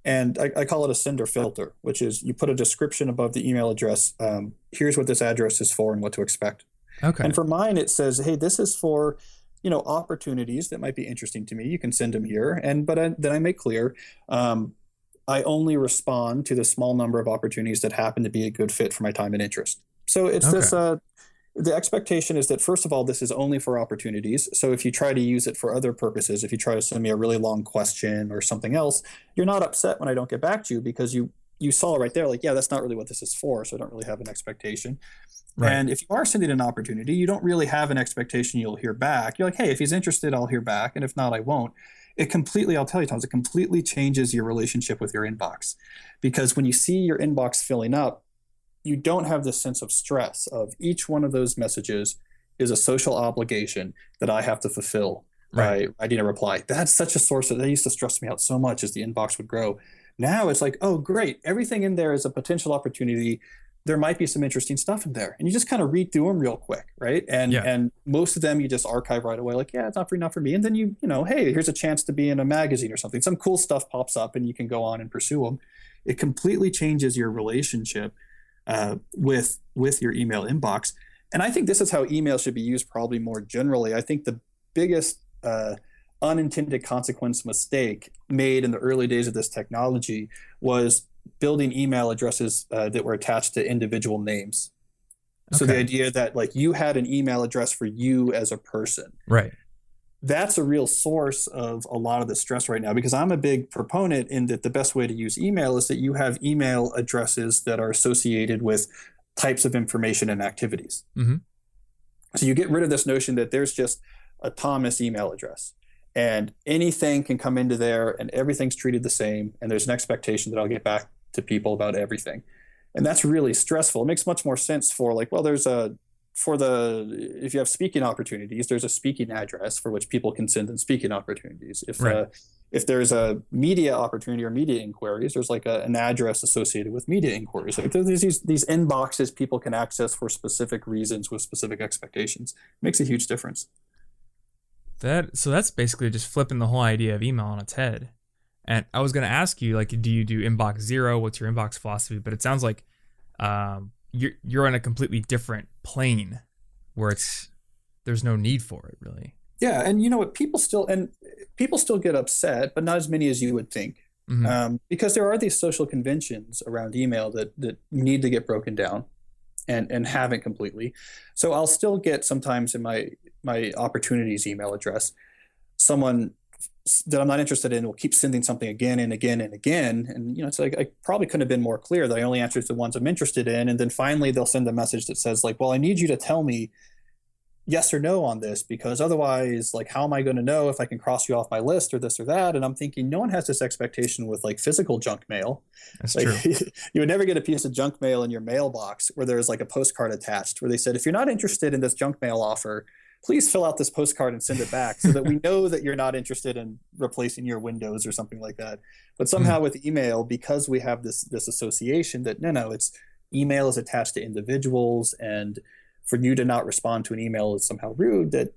B: And I call it a sender filter, which is you put a description above the email address. Here's what this address is for and what to expect.
A: Okay.
B: And for mine, it says, hey, this is for, opportunities that might be interesting to me. You can send them here. But then I make clear, I only respond to the small number of opportunities that happen to be a good fit for my time and interest. So it's this, the expectation is that, first of all, this is only for opportunities. So if you try to use it for other purposes, if you try to send me a really long question or something else, you're not upset when I don't get back to you, because you saw right there, like, yeah, that's not really what this is for. So I don't really have an expectation. Right. And if you are sending an opportunity, you don't really have an expectation you'll hear back. You're like, hey, if he's interested, I'll hear back. And if not, I won't. I'll tell you, Thomas, it completely changes your relationship with your inbox. Because when you see your inbox filling up, you don't have this sense of stress of each one of those messages is a social obligation that I have to fulfill by writing a reply. That's such a source that used to stress me out so much as the inbox would grow. Now it's like, oh, great. Everything in there is a potential opportunity. There might be some interesting stuff in there. And you just kind of read through them real quick, right? And most of them you just archive right away. Like, yeah, it's not for me. And then hey, here's a chance to be in a magazine or something. Some cool stuff pops up and you can go on and pursue them. It completely changes your relationship with your email inbox. And I think this is how email should be used probably more generally. I think the biggest unintended consequence mistake made in the early days of this technology was building email addresses that were attached to individual names. Okay. So the idea that like you had an email address for you as a person.
A: Right.
B: That's a real source of a lot of the stress right now, because I'm a big proponent in that the best way to use email is that you have email addresses that are associated with types of information and activities. Mm-hmm. So you get rid of this notion that there's just a Thomas email address and anything can come into there and everything's treated the same. And there's an expectation that I'll get back to people about everything. And that's really stressful. It makes much more sense for like, well, if you have speaking opportunities, there's a speaking address for which people can send in speaking opportunities. If there's a media opportunity or media inquiries, there's like an address associated with media inquiries. Like there's these inboxes people can access for specific reasons with specific expectations. It makes a huge difference.
A: So that's basically just flipping the whole idea of email on its head. And I was going to ask you, like, do you do inbox zero? What's your inbox philosophy? But it sounds like you're on a completely different plane where there's no need for it, really.
B: Yeah, and you know what? People still get upset, but not as many as you would think, because there are these social conventions around email that need to get broken down, and haven't completely. So I'll still get sometimes in my opportunities email address, someone that I'm not interested in will keep sending something again and again and again, and it's like I probably couldn't have been more clear that I only answer the ones I'm interested in, and then finally they'll send a message that says like, well, I need you to tell me yes or no on this, because otherwise, like, how am I going to know if I can cross you off my list or this or that? And I'm thinking no one has this expectation with like physical junk mail.
A: That's
B: like,
A: true.
B: You would never get a piece of junk mail in your mailbox where there's like a postcard attached where they said, if you're not interested in this junk mail offer, please fill out this postcard and send it back so that we know that you're not interested in replacing your windows or something like that. But somehow with email, because we have this association that it's email is attached to individuals, and for you to not respond to an email is somehow rude, that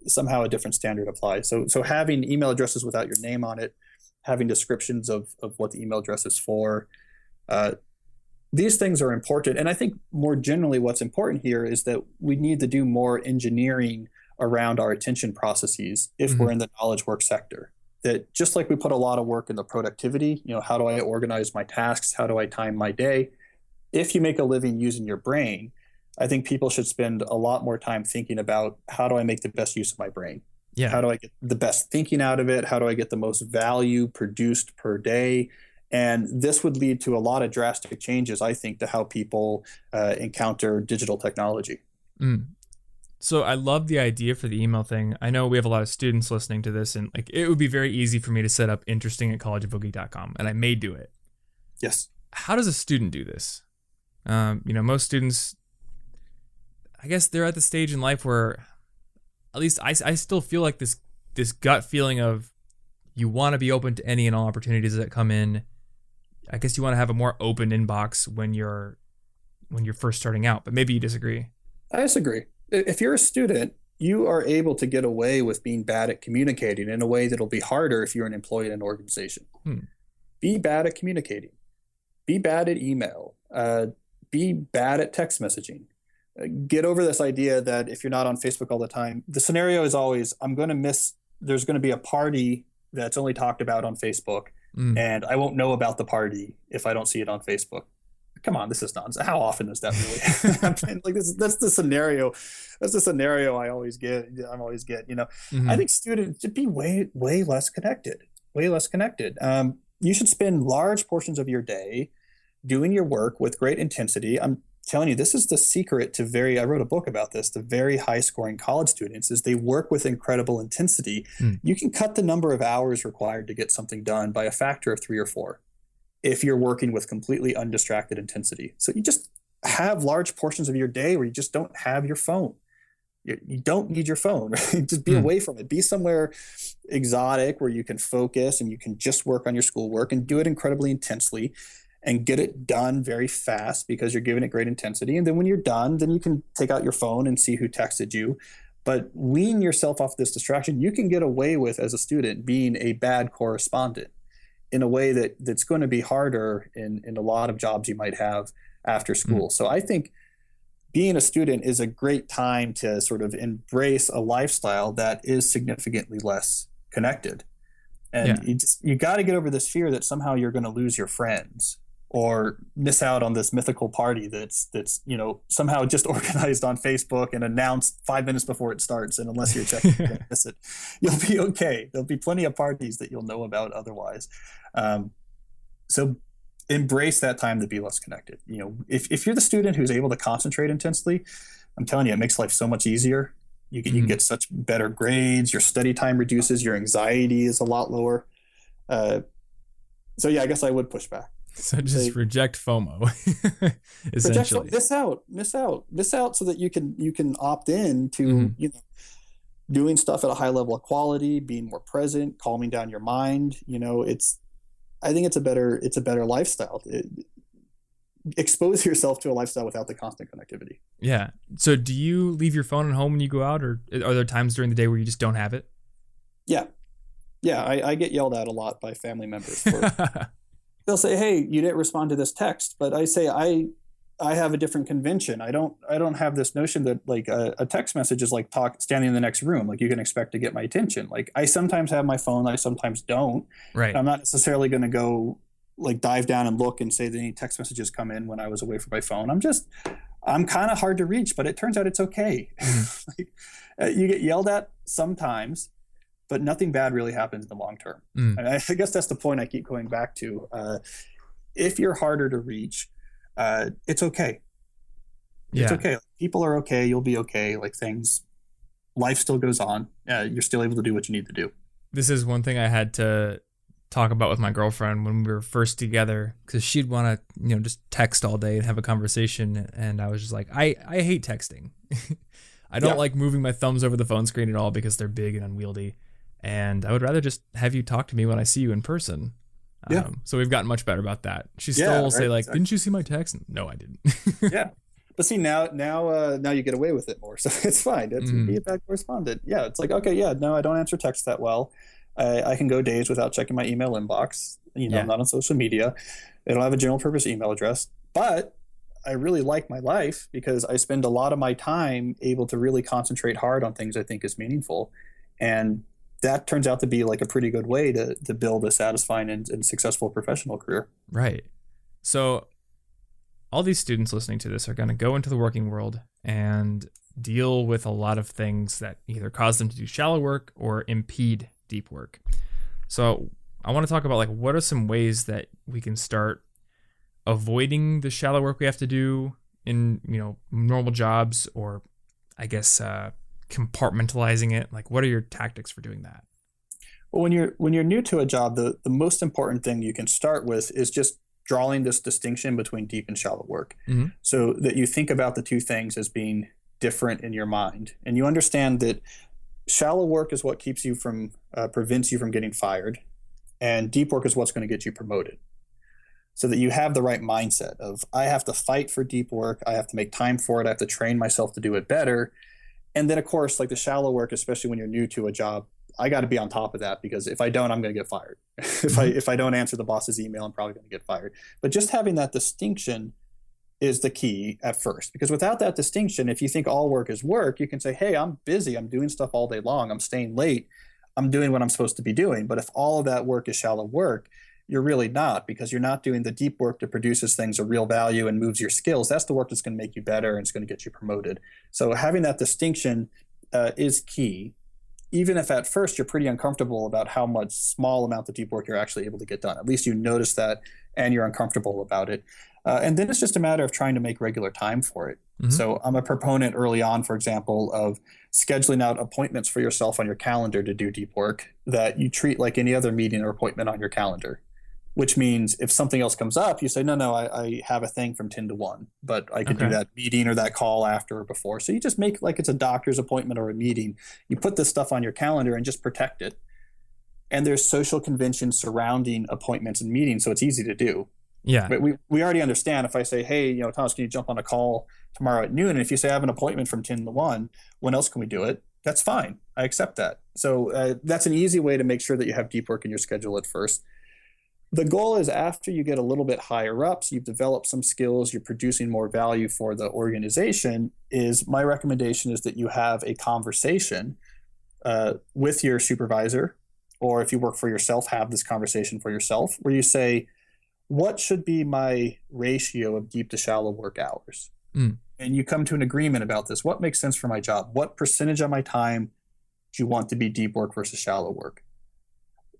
B: somehow a different standard applies. So having email addresses without your name on it, having descriptions of what the email address is for, these things are important. And I think more generally what's important here is that we need to do more engineering around our attention processes if we're in the knowledge work sector. That just like we put a lot of work in the productivity, how do I organize my tasks? How do I time my day? If you make a living using your brain, I think people should spend a lot more time thinking about how do I make the best use of my brain?
A: Yeah.
B: How do I get the best thinking out of it? How do I get the most value produced per day? And this would lead to a lot of drastic changes, I think, to how people encounter digital technology.
A: So I love the idea for the email thing. I know we have a lot of students listening to this, and like it would be very easy for me to set up interesting@collegeinfogeek.com, and I may do it.
B: Yes.
A: How does a student do this? Most students, I guess they're at the stage in life where, at least I still feel like this gut feeling of you want to be open to any and all opportunities that come in. I guess you want to have a more open inbox when you're first starting out, but maybe you disagree.
B: I disagree. If you're a student, you are able to get away with being bad at communicating in a way that'll be harder if you're an employee in an organization. Be bad at communicating. Be bad at email. Be bad at text messaging. Get over this idea that if you're not on Facebook all the time, the scenario is always, there's going to be a party that's only talked about on Facebook, and I won't know about the party if I don't see it on Facebook. Come on, this is nonsense. How often is that really? Like that's the scenario. That's the scenario I always get. I think students should be way less connected. Way less connected. You should spend large portions of your day doing your work with great intensity. I'm telling you, this is the secret to I wrote a book about this, the very high scoring college students is they work with incredible intensity. You can cut the number of hours required to get something done by a factor of 3 or 4 if you're working with completely undistracted intensity. So you just have large portions of your day where you just don't have your phone. You don't need your phone, right? Just be away from it. Be somewhere exotic where you can focus and you can just work on your schoolwork and do it incredibly intensely and get it done very fast because you're giving it great intensity. And then when you're done, then you can take out your phone and see who texted you. But wean yourself off this distraction. You can get away with, as a student, being a bad correspondent in a way that's going to be harder in a lot of jobs you might have after school. So I think being a student is a great time to sort of embrace a lifestyle that is significantly less connected. And you got to get over this fear that somehow you're going to lose your friends or miss out on this mythical party that's somehow just organized on Facebook and announced 5 minutes before it starts. And unless you're checking, you're going to miss it. You'll be okay. There'll be plenty of parties that you'll know about otherwise. So embrace that time to be less connected. If you're the student who's able to concentrate intensely, I'm telling you, it makes life so much easier. You get such better grades. Your study time reduces. Your anxiety is a lot lower. So yeah, I guess I would push back.
A: So just reject FOMO, essentially.
B: Miss out, so that you can opt in to doing stuff at a high level of quality, being more present, calming down your mind. I think it's a better lifestyle. Expose yourself to a lifestyle without the constant connectivity.
A: Yeah. So do you leave your phone at home when you go out, or are there times during the day where you just don't have it?
B: Yeah. Yeah. I get yelled at a lot by family members they'll say, "Hey, you didn't respond to this text," but I say, I have a different convention. I don't have this notion that like a text message is like standing in the next room. Like you can expect to get my attention. Like I sometimes have my phone, I sometimes don't.
A: Right.
B: I'm not necessarily going to go like dive down and look and say that any text messages come in when I was away from my phone. I'm kind of hard to reach, but it turns out it's okay. You get yelled at sometimes, but nothing bad really happens in the long term. And I guess that's the point I keep going back to. If you're harder to reach, it's okay. It's okay. People are okay. You'll be okay. Like life still goes on. You're still able to do what you need to do.
A: This is one thing I had to talk about with my girlfriend when we were first together, because she'd want to, just text all day and have a conversation. And I was just like, I hate texting. I don't like moving my thumbs over the phone screen at all because they're big and unwieldy. And I would rather just have you talk to me when I see you in person. So we've gotten much better about that. She still will say like, exactly. Didn't you see my text? No, I didn't.
B: Yeah. But see, now you get away with it more. So it's fine. It's be a bad correspondent. Yeah. It's like, okay, yeah, no, I don't answer text that well. I can go days without checking my email inbox. I'm not on social media. I don't have a general purpose email address, but I really like my life because I spend a lot of my time able to really concentrate hard on things I think is meaningful. And that turns out to be like a pretty good way to build a satisfying and successful professional career.
A: Right. So all these students listening to this are going to go into the working world and deal with a lot of things that either cause them to do shallow work or impede deep work. So I want to talk about like what are some ways that we can start avoiding the shallow work we have to do in normal jobs, or I guess compartmentalizing it. Like what are your tactics for doing that?
B: Well, when you're new to a job, the most important thing you can start with is just drawing this distinction between deep and shallow work, so that you think about the two things as being different in your mind, and you understand that shallow work is what keeps you from prevents you from getting fired, and deep work is what's going to get you promoted. So that you have the right mindset of, I have to fight for deep work, I have to make time for it, I have to train myself to do it better. And then of course, like the shallow work, especially when you're new to a job, I got to be on top of that, because if I don't, I'm going to get fired. If I don't answer the boss's email, I'm probably going to get fired. But just having that distinction is the key at first, because without that distinction, if you think all work is work, you can say, hey, I'm busy, I'm doing stuff all day long, I'm staying late, I'm doing what I'm supposed to be doing. But if all of that work is shallow work, you're really not, because you're not doing the deep work that produces things of real value and moves your skills. That's the work that's going to make you better and it's going to get you promoted. So having that distinction is key, even if at first you're pretty uncomfortable about how much small amount of deep work you're actually able to get done. At least you notice that and you're uncomfortable about it. And then it's just a matter of trying to make regular time for it. So I'm a proponent early on, for example, of scheduling out appointments for yourself on your calendar to do deep work that you treat like any other meeting or appointment on your calendar. Which means if something else comes up, you say, no, I have a thing from 10 to 1, but I could do that meeting or that call after or before. So you just make like it's a doctor's appointment or a meeting. You put this stuff on your calendar and just protect it. And there's social conventions surrounding appointments and meetings, so it's easy to do.
A: Yeah.
B: But we already understand if I say, hey, Thomas, can you jump on a call tomorrow at noon? And if you say I have an appointment from 10 to 1, when else can we do it? That's fine. I accept that. So that's an easy way to make sure that you have deep work in your schedule at first. The goal is after you get a little bit higher up, so you've developed some skills, you're producing more value for the organization, my recommendation is that you have a conversation with your supervisor, or if you work for yourself, have this conversation for yourself, where you say, what should be my ratio of deep to shallow work hours? And you come to an agreement about this. What makes sense for my job? What percentage of my time do you want to be deep work versus shallow work?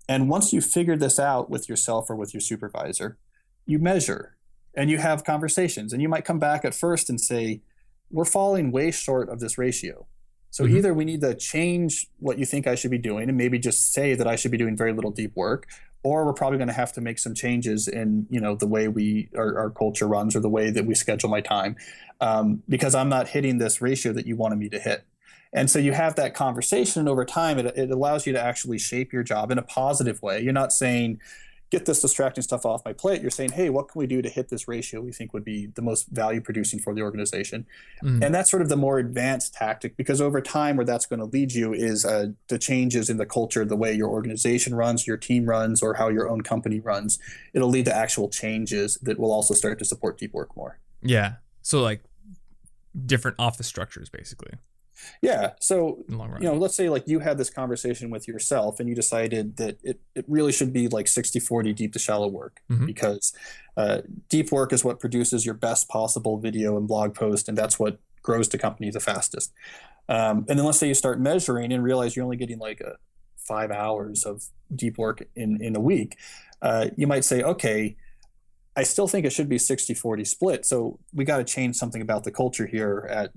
B: And once you figure this out with yourself or with your supervisor, you measure and you have conversations. And you might come back at first and say, we're falling way short of this ratio. So either we need to change what you think I should be doing and maybe just say that I should be doing very little deep work, or we're probably going to have to make some changes in the way our culture runs or the way that we schedule my time, because I'm not hitting this ratio that you wanted me to hit. And so you have that conversation, and over time, it allows you to actually shape your job in a positive way. You're not saying, get this distracting stuff off my plate. You're saying, hey, what can we do to hit this ratio we think would be the most value producing for the organization? And that's sort of the more advanced tactic, because over time, where that's going to lead you is the changes in the culture, the way your organization runs, your team runs, or how your own company runs. It'll lead to actual changes that will also start to support deep work more.
A: Yeah. So like different office structures, basically.
B: Yeah. So,
A: In the long run.
B: let's say like you had this conversation with yourself and you decided that it really should be like 60-40 deep to shallow work, because deep work is what produces your best possible video and blog post. And that's what grows the company the fastest. And then let's say you start measuring and realize you're only getting like 5 hours of deep work in a week. You might say, okay, I still think it should be 60-40 split. So we got to change something about the culture here at,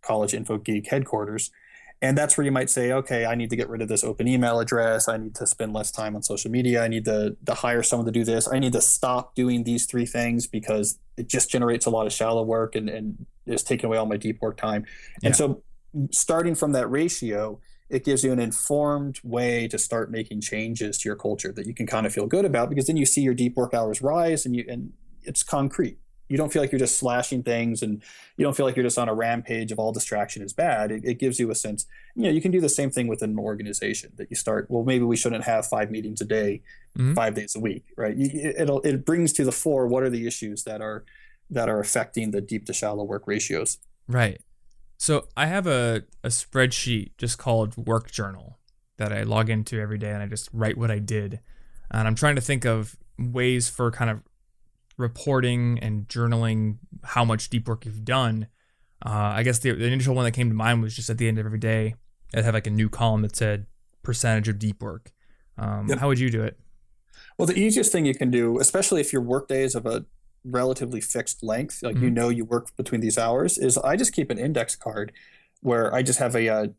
B: College Info Geek headquarters. And that's where you might say, okay, I need to get rid of this open email address. I need to spend less time on social media. I need to hire someone to do this. I need to stop doing these 3 things because it just generates a lot of shallow work and is taking away all my deep work time. Yeah. And so starting from that ratio, it gives you an informed way to start making changes to your culture that you can kind of feel good about, because then you see your deep work hours rise and it's concrete. You don't feel like you're just slashing things, and you don't feel like you're just on a rampage of all distraction is bad. It gives you a sense, you can do the same thing within an organization, that you start, well, maybe we shouldn't have 5 meetings a day, 5 days a week, right? It brings to the fore what are the issues that are affecting the deep to shallow work ratios.
A: Right. So I have a spreadsheet just called Work Journal that I log into every day, and I just write what I did. And I'm trying to think of ways for kind of reporting and journaling how much deep work you've done. I guess the initial one that came to mind was just at the end of every day, I'd have like a new column that said percentage of deep work.
B: Yep.
A: How would you do it?
B: Well, the easiest thing you can do, especially if your work day is of a relatively fixed length, like you work between these hours, is I just keep an index card where I just have a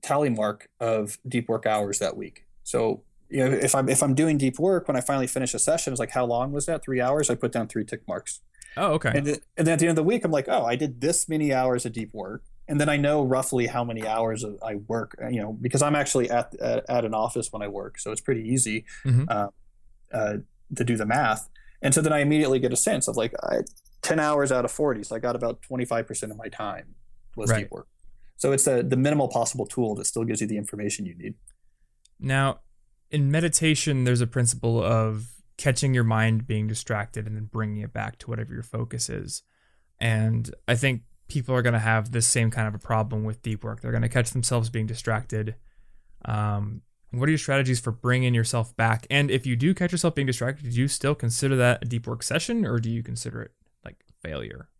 B: tally mark of deep work hours that week. So if I'm doing deep work, when I finally finish a session, it's like, how long was that? 3 hours? I put down 3 tick marks.
A: Oh, okay.
B: And then at the end of the week, I'm like, oh, I did this many hours of deep work. And then I know roughly how many hours I work, because I'm actually at an office when I work. So it's pretty easy to do the math. And so then I immediately get a sense of like 10 hours out of 40. So I got about 25% of my time was deep work. So it's the minimal possible tool that still gives you the information you need.
A: Now, in meditation, there's a principle of catching your mind being distracted and then bringing it back to whatever your focus is. And I think people are going to have this same kind of a problem with deep work. They're going to catch themselves being distracted. What are your strategies for bringing yourself back? And if you do catch yourself being distracted, do you still consider that a deep work session, or do you consider it like failure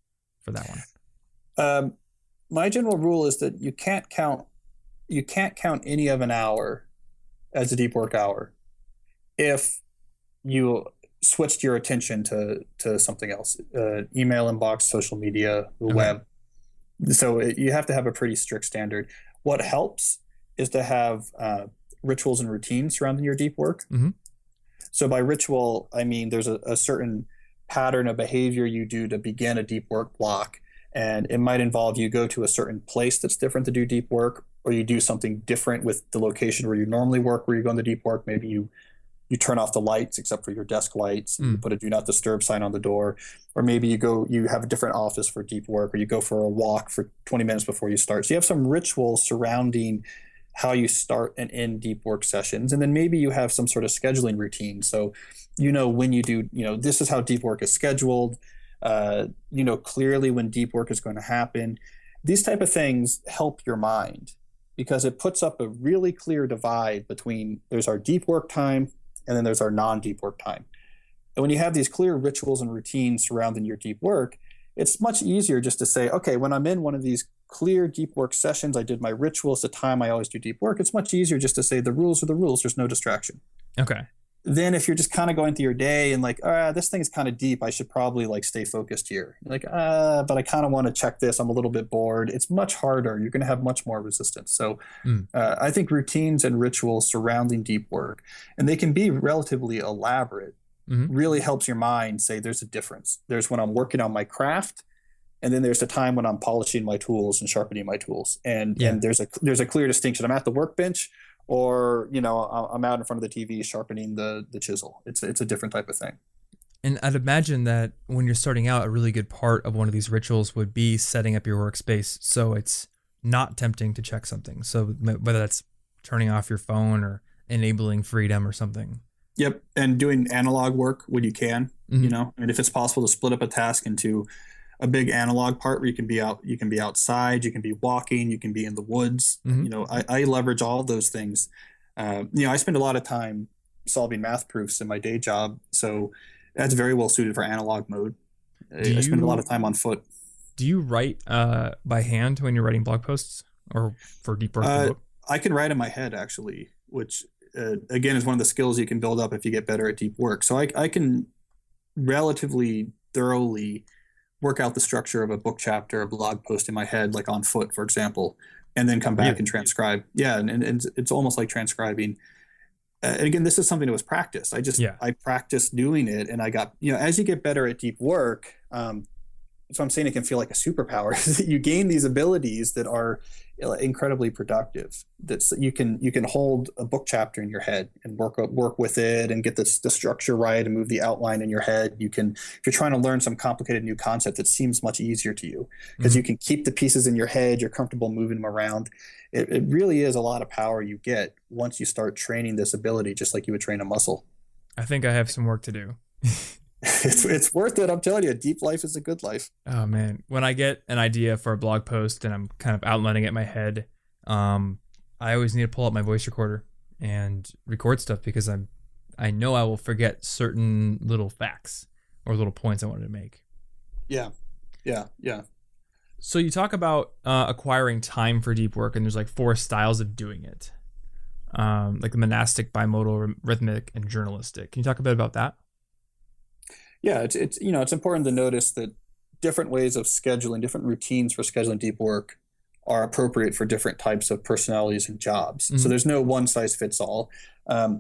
A: for that one?
B: My general rule is that you can't count any of an hour as a deep work hour if you switched your attention to something else, email inbox, social media, the web. So you have to have a pretty strict standard. What helps is to have rituals and routines surrounding your deep work. So by ritual, I mean there's a certain pattern of behavior you do to begin a deep work block. And it might involve you go to a certain place that's different to do deep work, or you do something different with the location where you normally work, where you go into deep work. Maybe you turn off the lights except for your desk lights, and you put a do not disturb sign on the door. Or maybe you have a different office for deep work, or you go for a walk for 20 minutes before you start. So you have some rituals surrounding how you start and end deep work sessions. And then maybe you have some sort of scheduling routine. So when you do, this is how deep work is scheduled. Clearly when deep work is going to happen. These type of things help your mind, because it puts up a really clear divide between there's our deep work time and then there's our non-deep work time. And when you have these clear rituals and routines surrounding your deep work, it's much easier just to say, okay, when I'm in one of these clear deep work sessions, I did my rituals, the time I always do deep work. It's much easier just to say the rules are the rules. There's no distraction.
A: Okay.
B: Then if you're just kind of going through your day and like, this thing is kind of deep, I should probably like stay focused here. Like, but I kind of want to check this. I'm a little bit bored. It's much harder. You're going to have much more resistance. So I think routines and rituals surrounding deep work, and they can be relatively elaborate, really helps your mind say there's a difference. There's when I'm working on my craft, And then there's the time when I'm polishing my tools and sharpening my tools. And
A: Yeah.
B: there's a clear distinction. I'm at the workbench, or I'm out in front of the TV sharpening the chisel. It's a different type of thing.
A: And I'd imagine that when you're starting out, a really good part of one of these rituals would be setting up your workspace so it's not tempting to check something. So whether that's turning off your phone or enabling freedom or something.
B: Yep. And doing analog work when you can,
A: Mm-hmm.
B: and if it's possible to split up a task into a big analog part where you can be outside, you can be walking, you can be in the woods.
A: Mm-hmm.
B: I leverage all of those things. I spend a lot of time solving math proofs in my day job. So that's very well suited for analog mode. I spend a lot of time on foot.
A: Do you write by hand when you're writing blog posts or for deep work?
B: I can write in my head, actually, which again is one of the skills you can build up if you get better at deep work. So I can relatively thoroughly work out the structure of a book chapter, a blog post in my head, like on foot, for example, and then come back and transcribe. Yeah, and it's almost like transcribing. And again, this is something that was practiced. I practiced doing it, and I got, as you get better at deep work, so I'm saying it can feel like a superpower. You gain these abilities that are incredibly productive. That you can hold a book chapter in your head and work with it and get the structure right and move the outline in your head. You can, if you're trying to learn some complicated new concept, it seems much easier to you because you can keep the pieces in your head. You're comfortable moving them around. It really is a lot of power you get once you start training this ability, just like you would train a muscle.
A: I think I have some work to do.
B: It's worth it. I'm telling you, a deep life is a good life.
A: Oh man, when I get an idea for a blog post and I'm kind of outlining it in my head, I always need to pull out my voice recorder and record stuff because I know I will forget certain little facts or little points I wanted to make.
B: Yeah.
A: So you talk about acquiring time for deep work, and there's like 4 styles of doing it, like the monastic, bimodal, rhythmic, and journalistic. Can you talk a bit about that?
B: Yeah, it's important to notice that different ways of scheduling, different routines for scheduling deep work are appropriate for different types of personalities and jobs. Mm-hmm. So there's no one size fits all.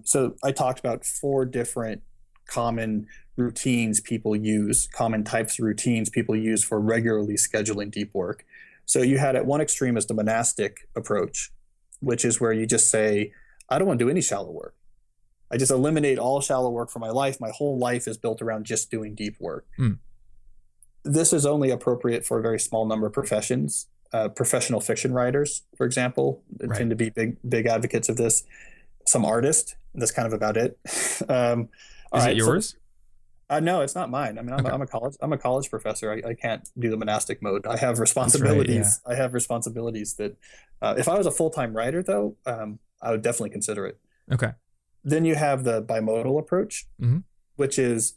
B: So I talked about 4 different common routines people use, common types of routines people use for regularly scheduling deep work. So you had at one extreme is the monastic approach, which is where you just say, I don't want to do any shallow work. I just eliminate all shallow work from my life. My whole life is built around just doing deep work. This is only appropriate for a very small number of professions. Professional fiction writers, for example, tend to be big advocates of this. Some artists, and that's kind of about it.
A: Is it yours?
B: No, it's not mine. I mean, I'm a college professor. I can't do the monastic mode. I have responsibilities. Right, yeah. I have responsibilities that, if I was a full-time writer, though, I would definitely consider it.
A: Okay.
B: Then you have the bimodal approach, which is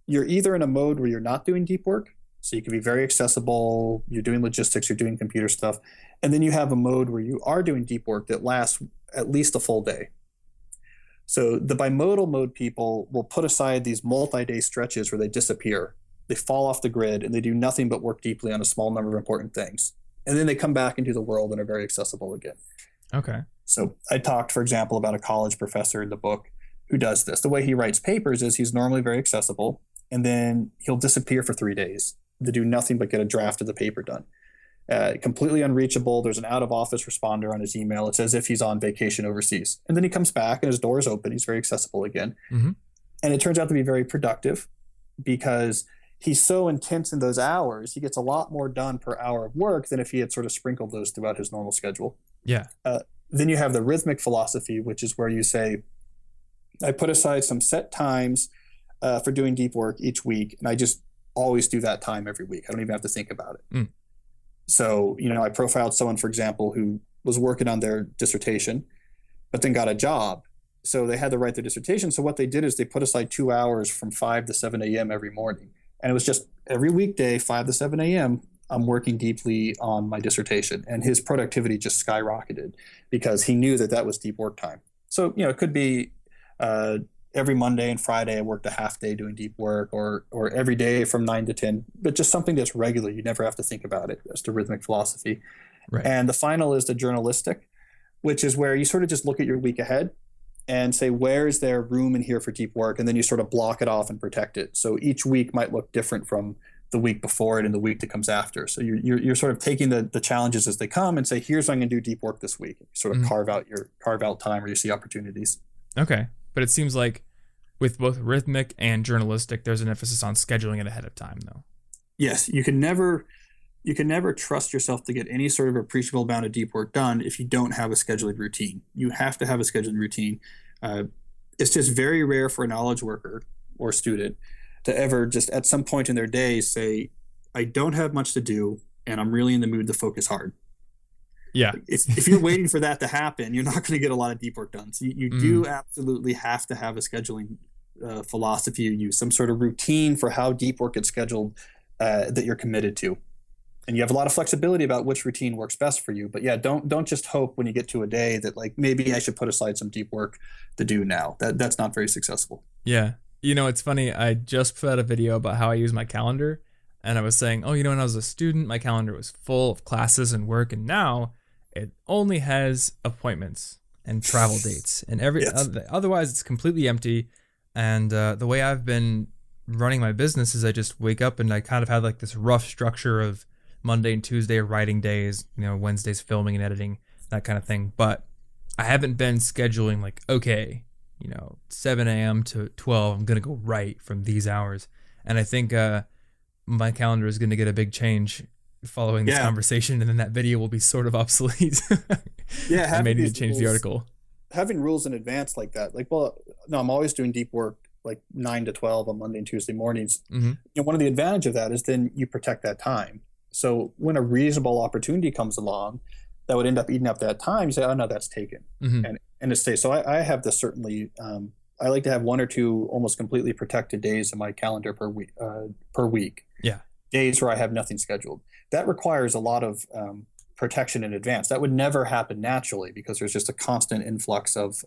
B: you're either in a mode where you're not doing deep work, so you can be very accessible, you're doing logistics, you're doing computer stuff, and then you have a mode where you are doing deep work that lasts at least a full day. So the bimodal mode people will put aside these multi-day stretches where they disappear, they fall off the grid, and they do nothing but work deeply on a small number of important things. And then they come back into the world and are very accessible again.
A: Okay.
B: So I talked, for example, about a college professor in the book who does this. The way he writes papers is he's normally very accessible, and then he'll disappear for 3 days to do nothing but get a draft of the paper done. Completely unreachable. There's an out-of-office responder on his email. It's as if he's on vacation overseas. And then he comes back and his door is open. He's very accessible again. And it turns out to be very productive because he's so intense in those hours. He gets a lot more done per hour of work than if he had sort of sprinkled those throughout his normal schedule.
A: Yeah.
B: Then you have the rhythmic philosophy, which is where you say, I put aside some set times for doing deep work each week, and I just always do that time every week. I don't even have to think about it. So, I profiled someone, for example, who was working on their dissertation, but then got a job. So they had to write their dissertation. So what they did is they put aside 2 hours from 5 to 7 a.m. every morning. And it was just every weekday, 5 to 7 a.m., I'm working deeply on my dissertation. And his productivity just skyrocketed because he knew that was deep work time. So, it could be every Monday and Friday I worked a half day doing deep work, or every day from 9 to 10, but just something that's regular. You never have to think about it. That's the rhythmic philosophy. Right. And the final is the journalistic, which is where you sort of just look at your week ahead and say, where is there room in here for deep work? And then you sort of block it off and protect it. So each week might look different from the week before it and the week that comes after. So you're sort of taking the challenges as they come and say, here's what I'm going to do deep work this week. You sort of carve out time where you see opportunities.
A: Okay. But it seems like with both rhythmic and journalistic, there's an emphasis on scheduling it ahead of time, though.
B: Yes, you can never trust yourself to get any sort of appreciable amount of deep work done if you don't have a scheduled routine. You have to have a scheduled routine. It's just very rare for a knowledge worker or student to ever just at some point in their day say, I don't have much to do and I'm really in the mood to focus hard.
A: Yeah.
B: If you're waiting for that to happen, you're not going to get a lot of deep work done. So you do absolutely have to have a scheduling philosophy. You use some sort of routine for how deep work gets scheduled that you're committed to. And you have a lot of flexibility about which routine works best for you. But yeah, don't just hope when you get to a day that like maybe I should put aside some deep work to do now. That's not very successful.
A: Yeah. It's funny. I just put out a video about how I use my calendar, and I was saying, when I was a student, my calendar was full of classes and work, and now it only has appointments and travel dates, and otherwise it's completely empty. And the way I've been running my business is I just wake up and I kind of have like this rough structure of Monday and Tuesday are writing days, Wednesday's filming and editing, that kind of thing. But I haven't been scheduling like, okay, 7 a.m. to 12, I'm going to go write from these hours. And I think my calendar is going to get a big change following this conversation, and then that video will be sort of obsolete.
B: Yeah,
A: I may need to change the article.
B: Having rules in advance like that, I'm always doing deep work like 9 to 12 on Monday and Tuesday mornings. Mm-hmm. One of the advantage of that is then you protect that time. So when a reasonable opportunity comes along that would end up eating up that time, you say, oh no, that's taken. Mm-hmm. And it stays. So I have this certainly, I like to have 1 or 2 almost completely protected days in my calendar per week.
A: Yeah.
B: Days where I have nothing scheduled. That requires a lot of protection in advance. That would never happen naturally because there's just a constant influx of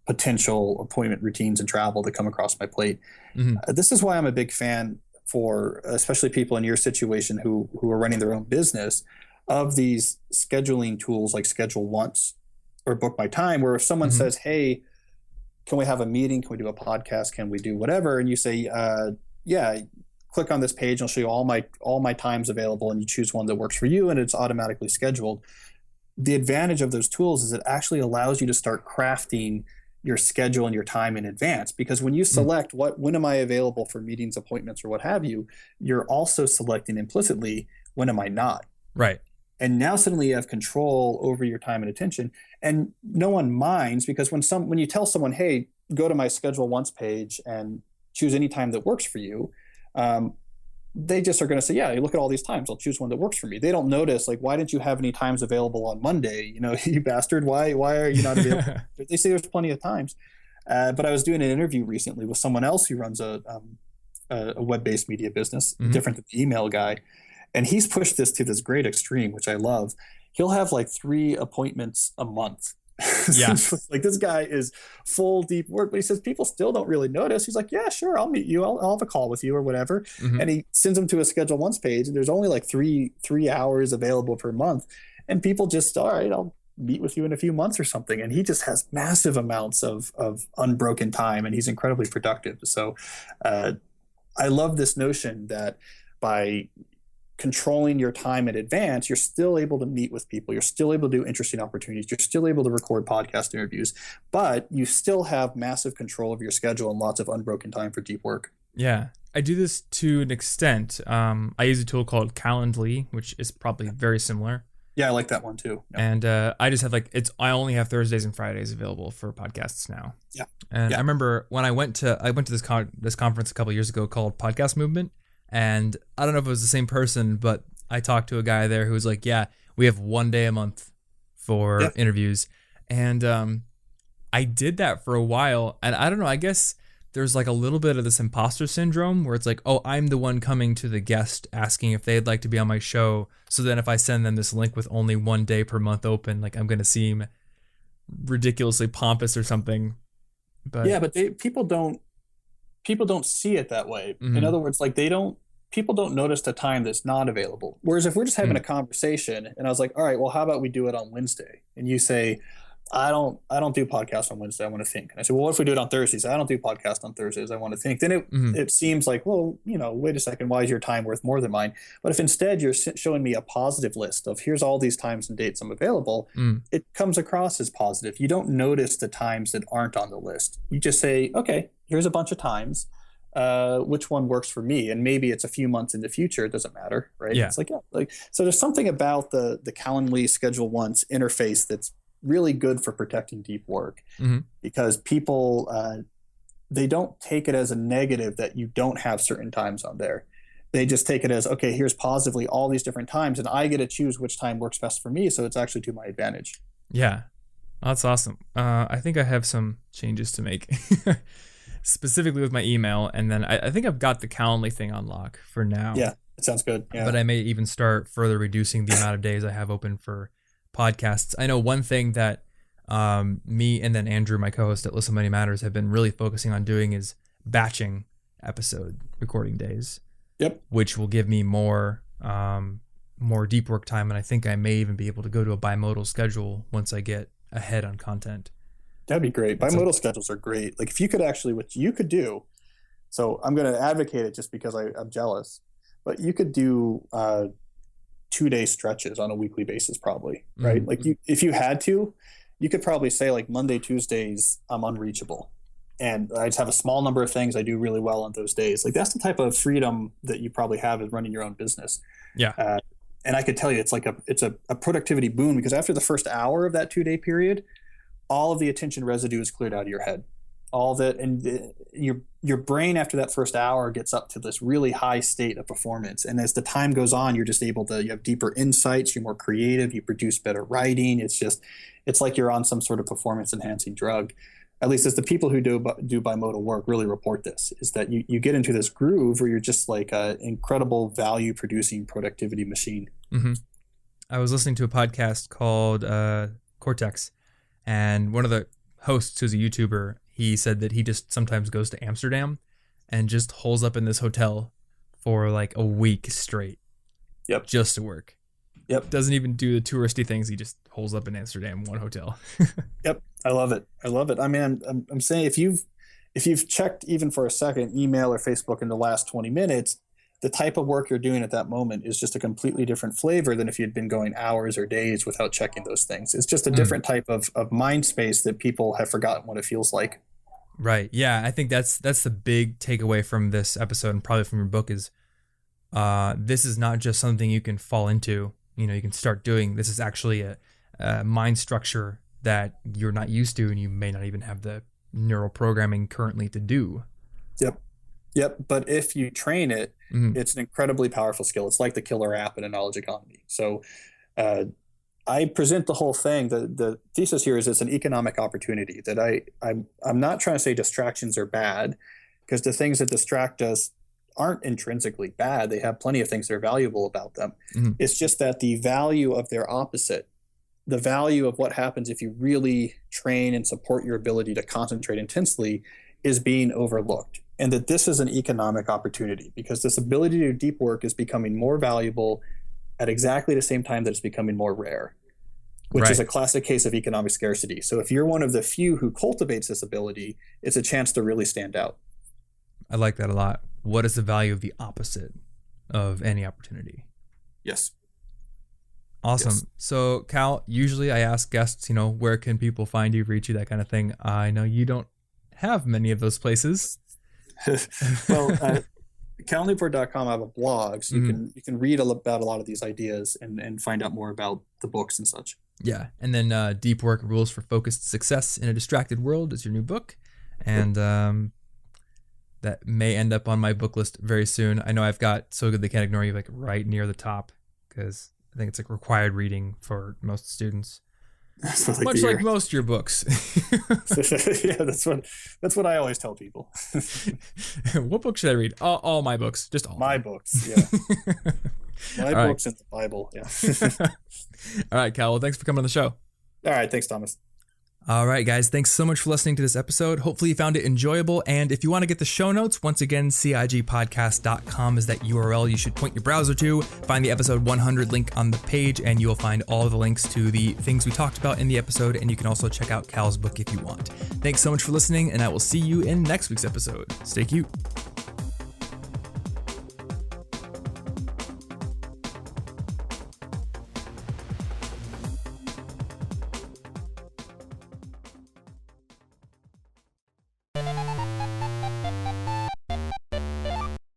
B: potential appointment routines and travel that come across my plate. Mm-hmm. This is why I'm a big fan for especially people in your situation who are running their own business of these scheduling tools like Schedule Once or Book My Time, where if someone says, hey, can we have a meeting? Can we do a podcast? Can we do whatever? And you say, yeah, click on this page and I'll show you all my times available, and you choose one that works for you and it's automatically scheduled. The advantage of those tools is it actually allows you to start crafting your schedule and your time in advance, because when you select when am I available for meetings, appointments, or what have you, you're also selecting implicitly when am I not.
A: Right.
B: And now suddenly you have control over your time and attention, and no one minds, because when you tell someone, hey, go to my Schedule Once page and choose any time that works for you, they just are going to say, yeah, you look at all these times, I'll choose one that works for me. They don't notice, like, why didn't you have any times available on Monday? You bastard, why are you not available? They say there's plenty of times. But I was doing an interview recently with someone else who runs a web-based media business, different than the email guy. And he's pushed this to this great extreme, which I love. He'll have like 3 appointments a month. Yeah. Like, this guy is full deep work, but he says people still don't really notice. He's like, yeah, sure, I'll meet you. I'll have a call with you or whatever. Mm-hmm. And he sends them to a Schedule Once page, and there's only like three hours available per month. And people just, all right, I'll meet with you in a few months or something. And he just has massive amounts of unbroken time, and he's incredibly productive. So I love this notion that by controlling your time in advance, you're still able to meet with people. You're still able to do interesting opportunities. You're still able to record podcast interviews, but you still have massive control of your schedule and lots of unbroken time for deep work.
A: Yeah, I do this to an extent. I use a tool called Calendly, which is probably very similar.
B: Yeah, I like that one too. Yeah.
A: And I just have I only have Thursdays and Fridays available for podcasts now.
B: Yeah.
A: And I remember when I went to this conference a couple of years ago called Podcast Movement. And I don't know if it was the same person, but I talked to a guy there who was like, yeah, we have 1 day a month for interviews. And I did that for a while. And I don't know, I guess there's like a little bit of this imposter syndrome where it's like, oh, I'm the one coming to the guest asking if they'd like to be on my show. So then if I send them this link with only 1 day per month open, like I'm going to seem ridiculously pompous or something. But
B: yeah, but people don't see it that way. Mm-hmm. In other words, like people don't notice the time that's not available. Whereas if we're just having a conversation and I was like, all right, well, how about we do it on Wednesday? And you say, I don't do podcasts on Wednesday. I want to think. And I said, well, what if we do it on Thursdays? I don't do podcasts on Thursdays. I want to think. Then it seems like, well, wait a second. Why is your time worth more than mine? But if instead you're showing me a positive list of here's all these times and dates I'm available, it comes across as positive. You don't notice the times that aren't on the list. You just say, okay, here's a bunch of times. Which one works for me? And maybe it's a few months in the future. It doesn't matter, right?
A: Yeah.
B: It's like, so there's something about the Calendly schedule once interface that's really good for protecting deep work, because people they don't take it as a negative that you don't have certain times on there. They just take it as, okay, here's positively all these different times, and I get to choose which time works best for me, so it's actually to my advantage.
A: Yeah, that's awesome. I think I have some changes to make specifically with my email, and then I think I've got the Calendly thing on lock for now.
B: Yeah, it sounds good. Yeah.
A: But I may even start further reducing the amount of days I have open for podcasts. I know one thing that me and then Andrew, my co-host at Listen Money Matters, have been really focusing on doing is batching episode recording days.
B: Yep.
A: Which will give me more deep work time, and I think I may even be able to go to a bimodal schedule once I get ahead on content.
B: That'd be great. Bimodal schedules are great. Like if you could actually, what you could do, so I'm going to advocate it just because I'm jealous, but you could do 2-day stretches on a weekly basis, probably, right? Like if you had to, you could probably say like Monday, Tuesdays, I'm unreachable. And I just have a small number of things I do really well on those days. Like that's the type of freedom that you probably have as running your own business.
A: Yeah.
B: And I could tell you, it's a productivity boon, because after the first hour of that 2-day period, all of the attention residue is cleared out of your head. All that, and your brain after that first hour gets up to this really high state of performance. And as the time goes on, you're just able to, you have deeper insights, you're more creative, you produce better writing. It's like you're on some sort of performance enhancing drug. At least as the people who do bimodal work really report this, is that you get into this groove where you're just like an incredible value producing productivity machine.
A: I was listening to a podcast called Cortex, and one of the hosts, who's a YouTuber, he said that he just sometimes goes to Amsterdam and just holes up in this hotel for like a week straight.
B: Yep.
A: Just to work.
B: Yep.
A: Doesn't even do the touristy things. He just holes up in Amsterdam, one hotel.
B: Yep. I love it. I mean, I'm saying if you've checked even for a second email or Facebook in the last 20 minutes, the type of work you're doing at that moment is just a completely different flavor than if you'd been going hours or days without checking those things. It's just a different type of mind space that people have forgotten what it feels like.
A: Right. Yeah. I think that's the big takeaway from this episode, and probably from your book, is this is not just something you can fall into, you can start doing. This is actually a mind structure that you're not used to, and you may not even have the neural programming currently to do.
B: Yep. But if you train it, it's an incredibly powerful skill. It's like the killer app in a knowledge economy. So I present the whole thing. The thesis here is it's an economic opportunity that I'm not trying to say distractions are bad, because the things that distract us aren't intrinsically bad. They have plenty of things that are valuable about them. It's just that the value of their opposite, the value of what happens if you really train and support your ability to concentrate intensely, is being overlooked. And that this is an economic opportunity, because this ability to do deep work is becoming more valuable at exactly the same time that it's becoming more rare, which is a classic case of economic scarcity. So if you're one of the few who cultivates this ability, it's a chance to really stand out.
A: I like that a lot. What is the value of the opposite of any opportunity?
B: Yes.
A: Awesome.
B: Yes.
A: So Cal, usually I ask guests, where can people find you, reach you, that kind of thing. I know you don't have many of those places.
B: Well, calnewport.com, I have a blog, so you can read about a lot of these ideas and find out more about the books and such.
A: Yeah. And then Deep Work: Rules for Focused Success in a Distracted World is your new book. And that may end up on my book list very soon. I know I've got So Good They Can't Ignore You like right near the top, because I think it's like required reading for most students. Much like most of your books.
B: Yeah, that's what I always tell people.
A: What book should I read? All my books, just all.
B: My books, yeah. My books and the Bible, yeah.
A: All right, Cal. Well, thanks for coming on the show.
B: All right, thanks, Thomas.
A: All right, guys, thanks so much for listening to this episode. Hopefully you found it enjoyable. And if you want to get the show notes, once again, cigpodcast.com is that URL you should point your browser to. Find the episode 100 link on the page, and you'll find all of the links to the things we talked about in the episode. And you can also check out Cal's book if you want. Thanks so much for listening, and I will see you in next week's episode. Stay cute.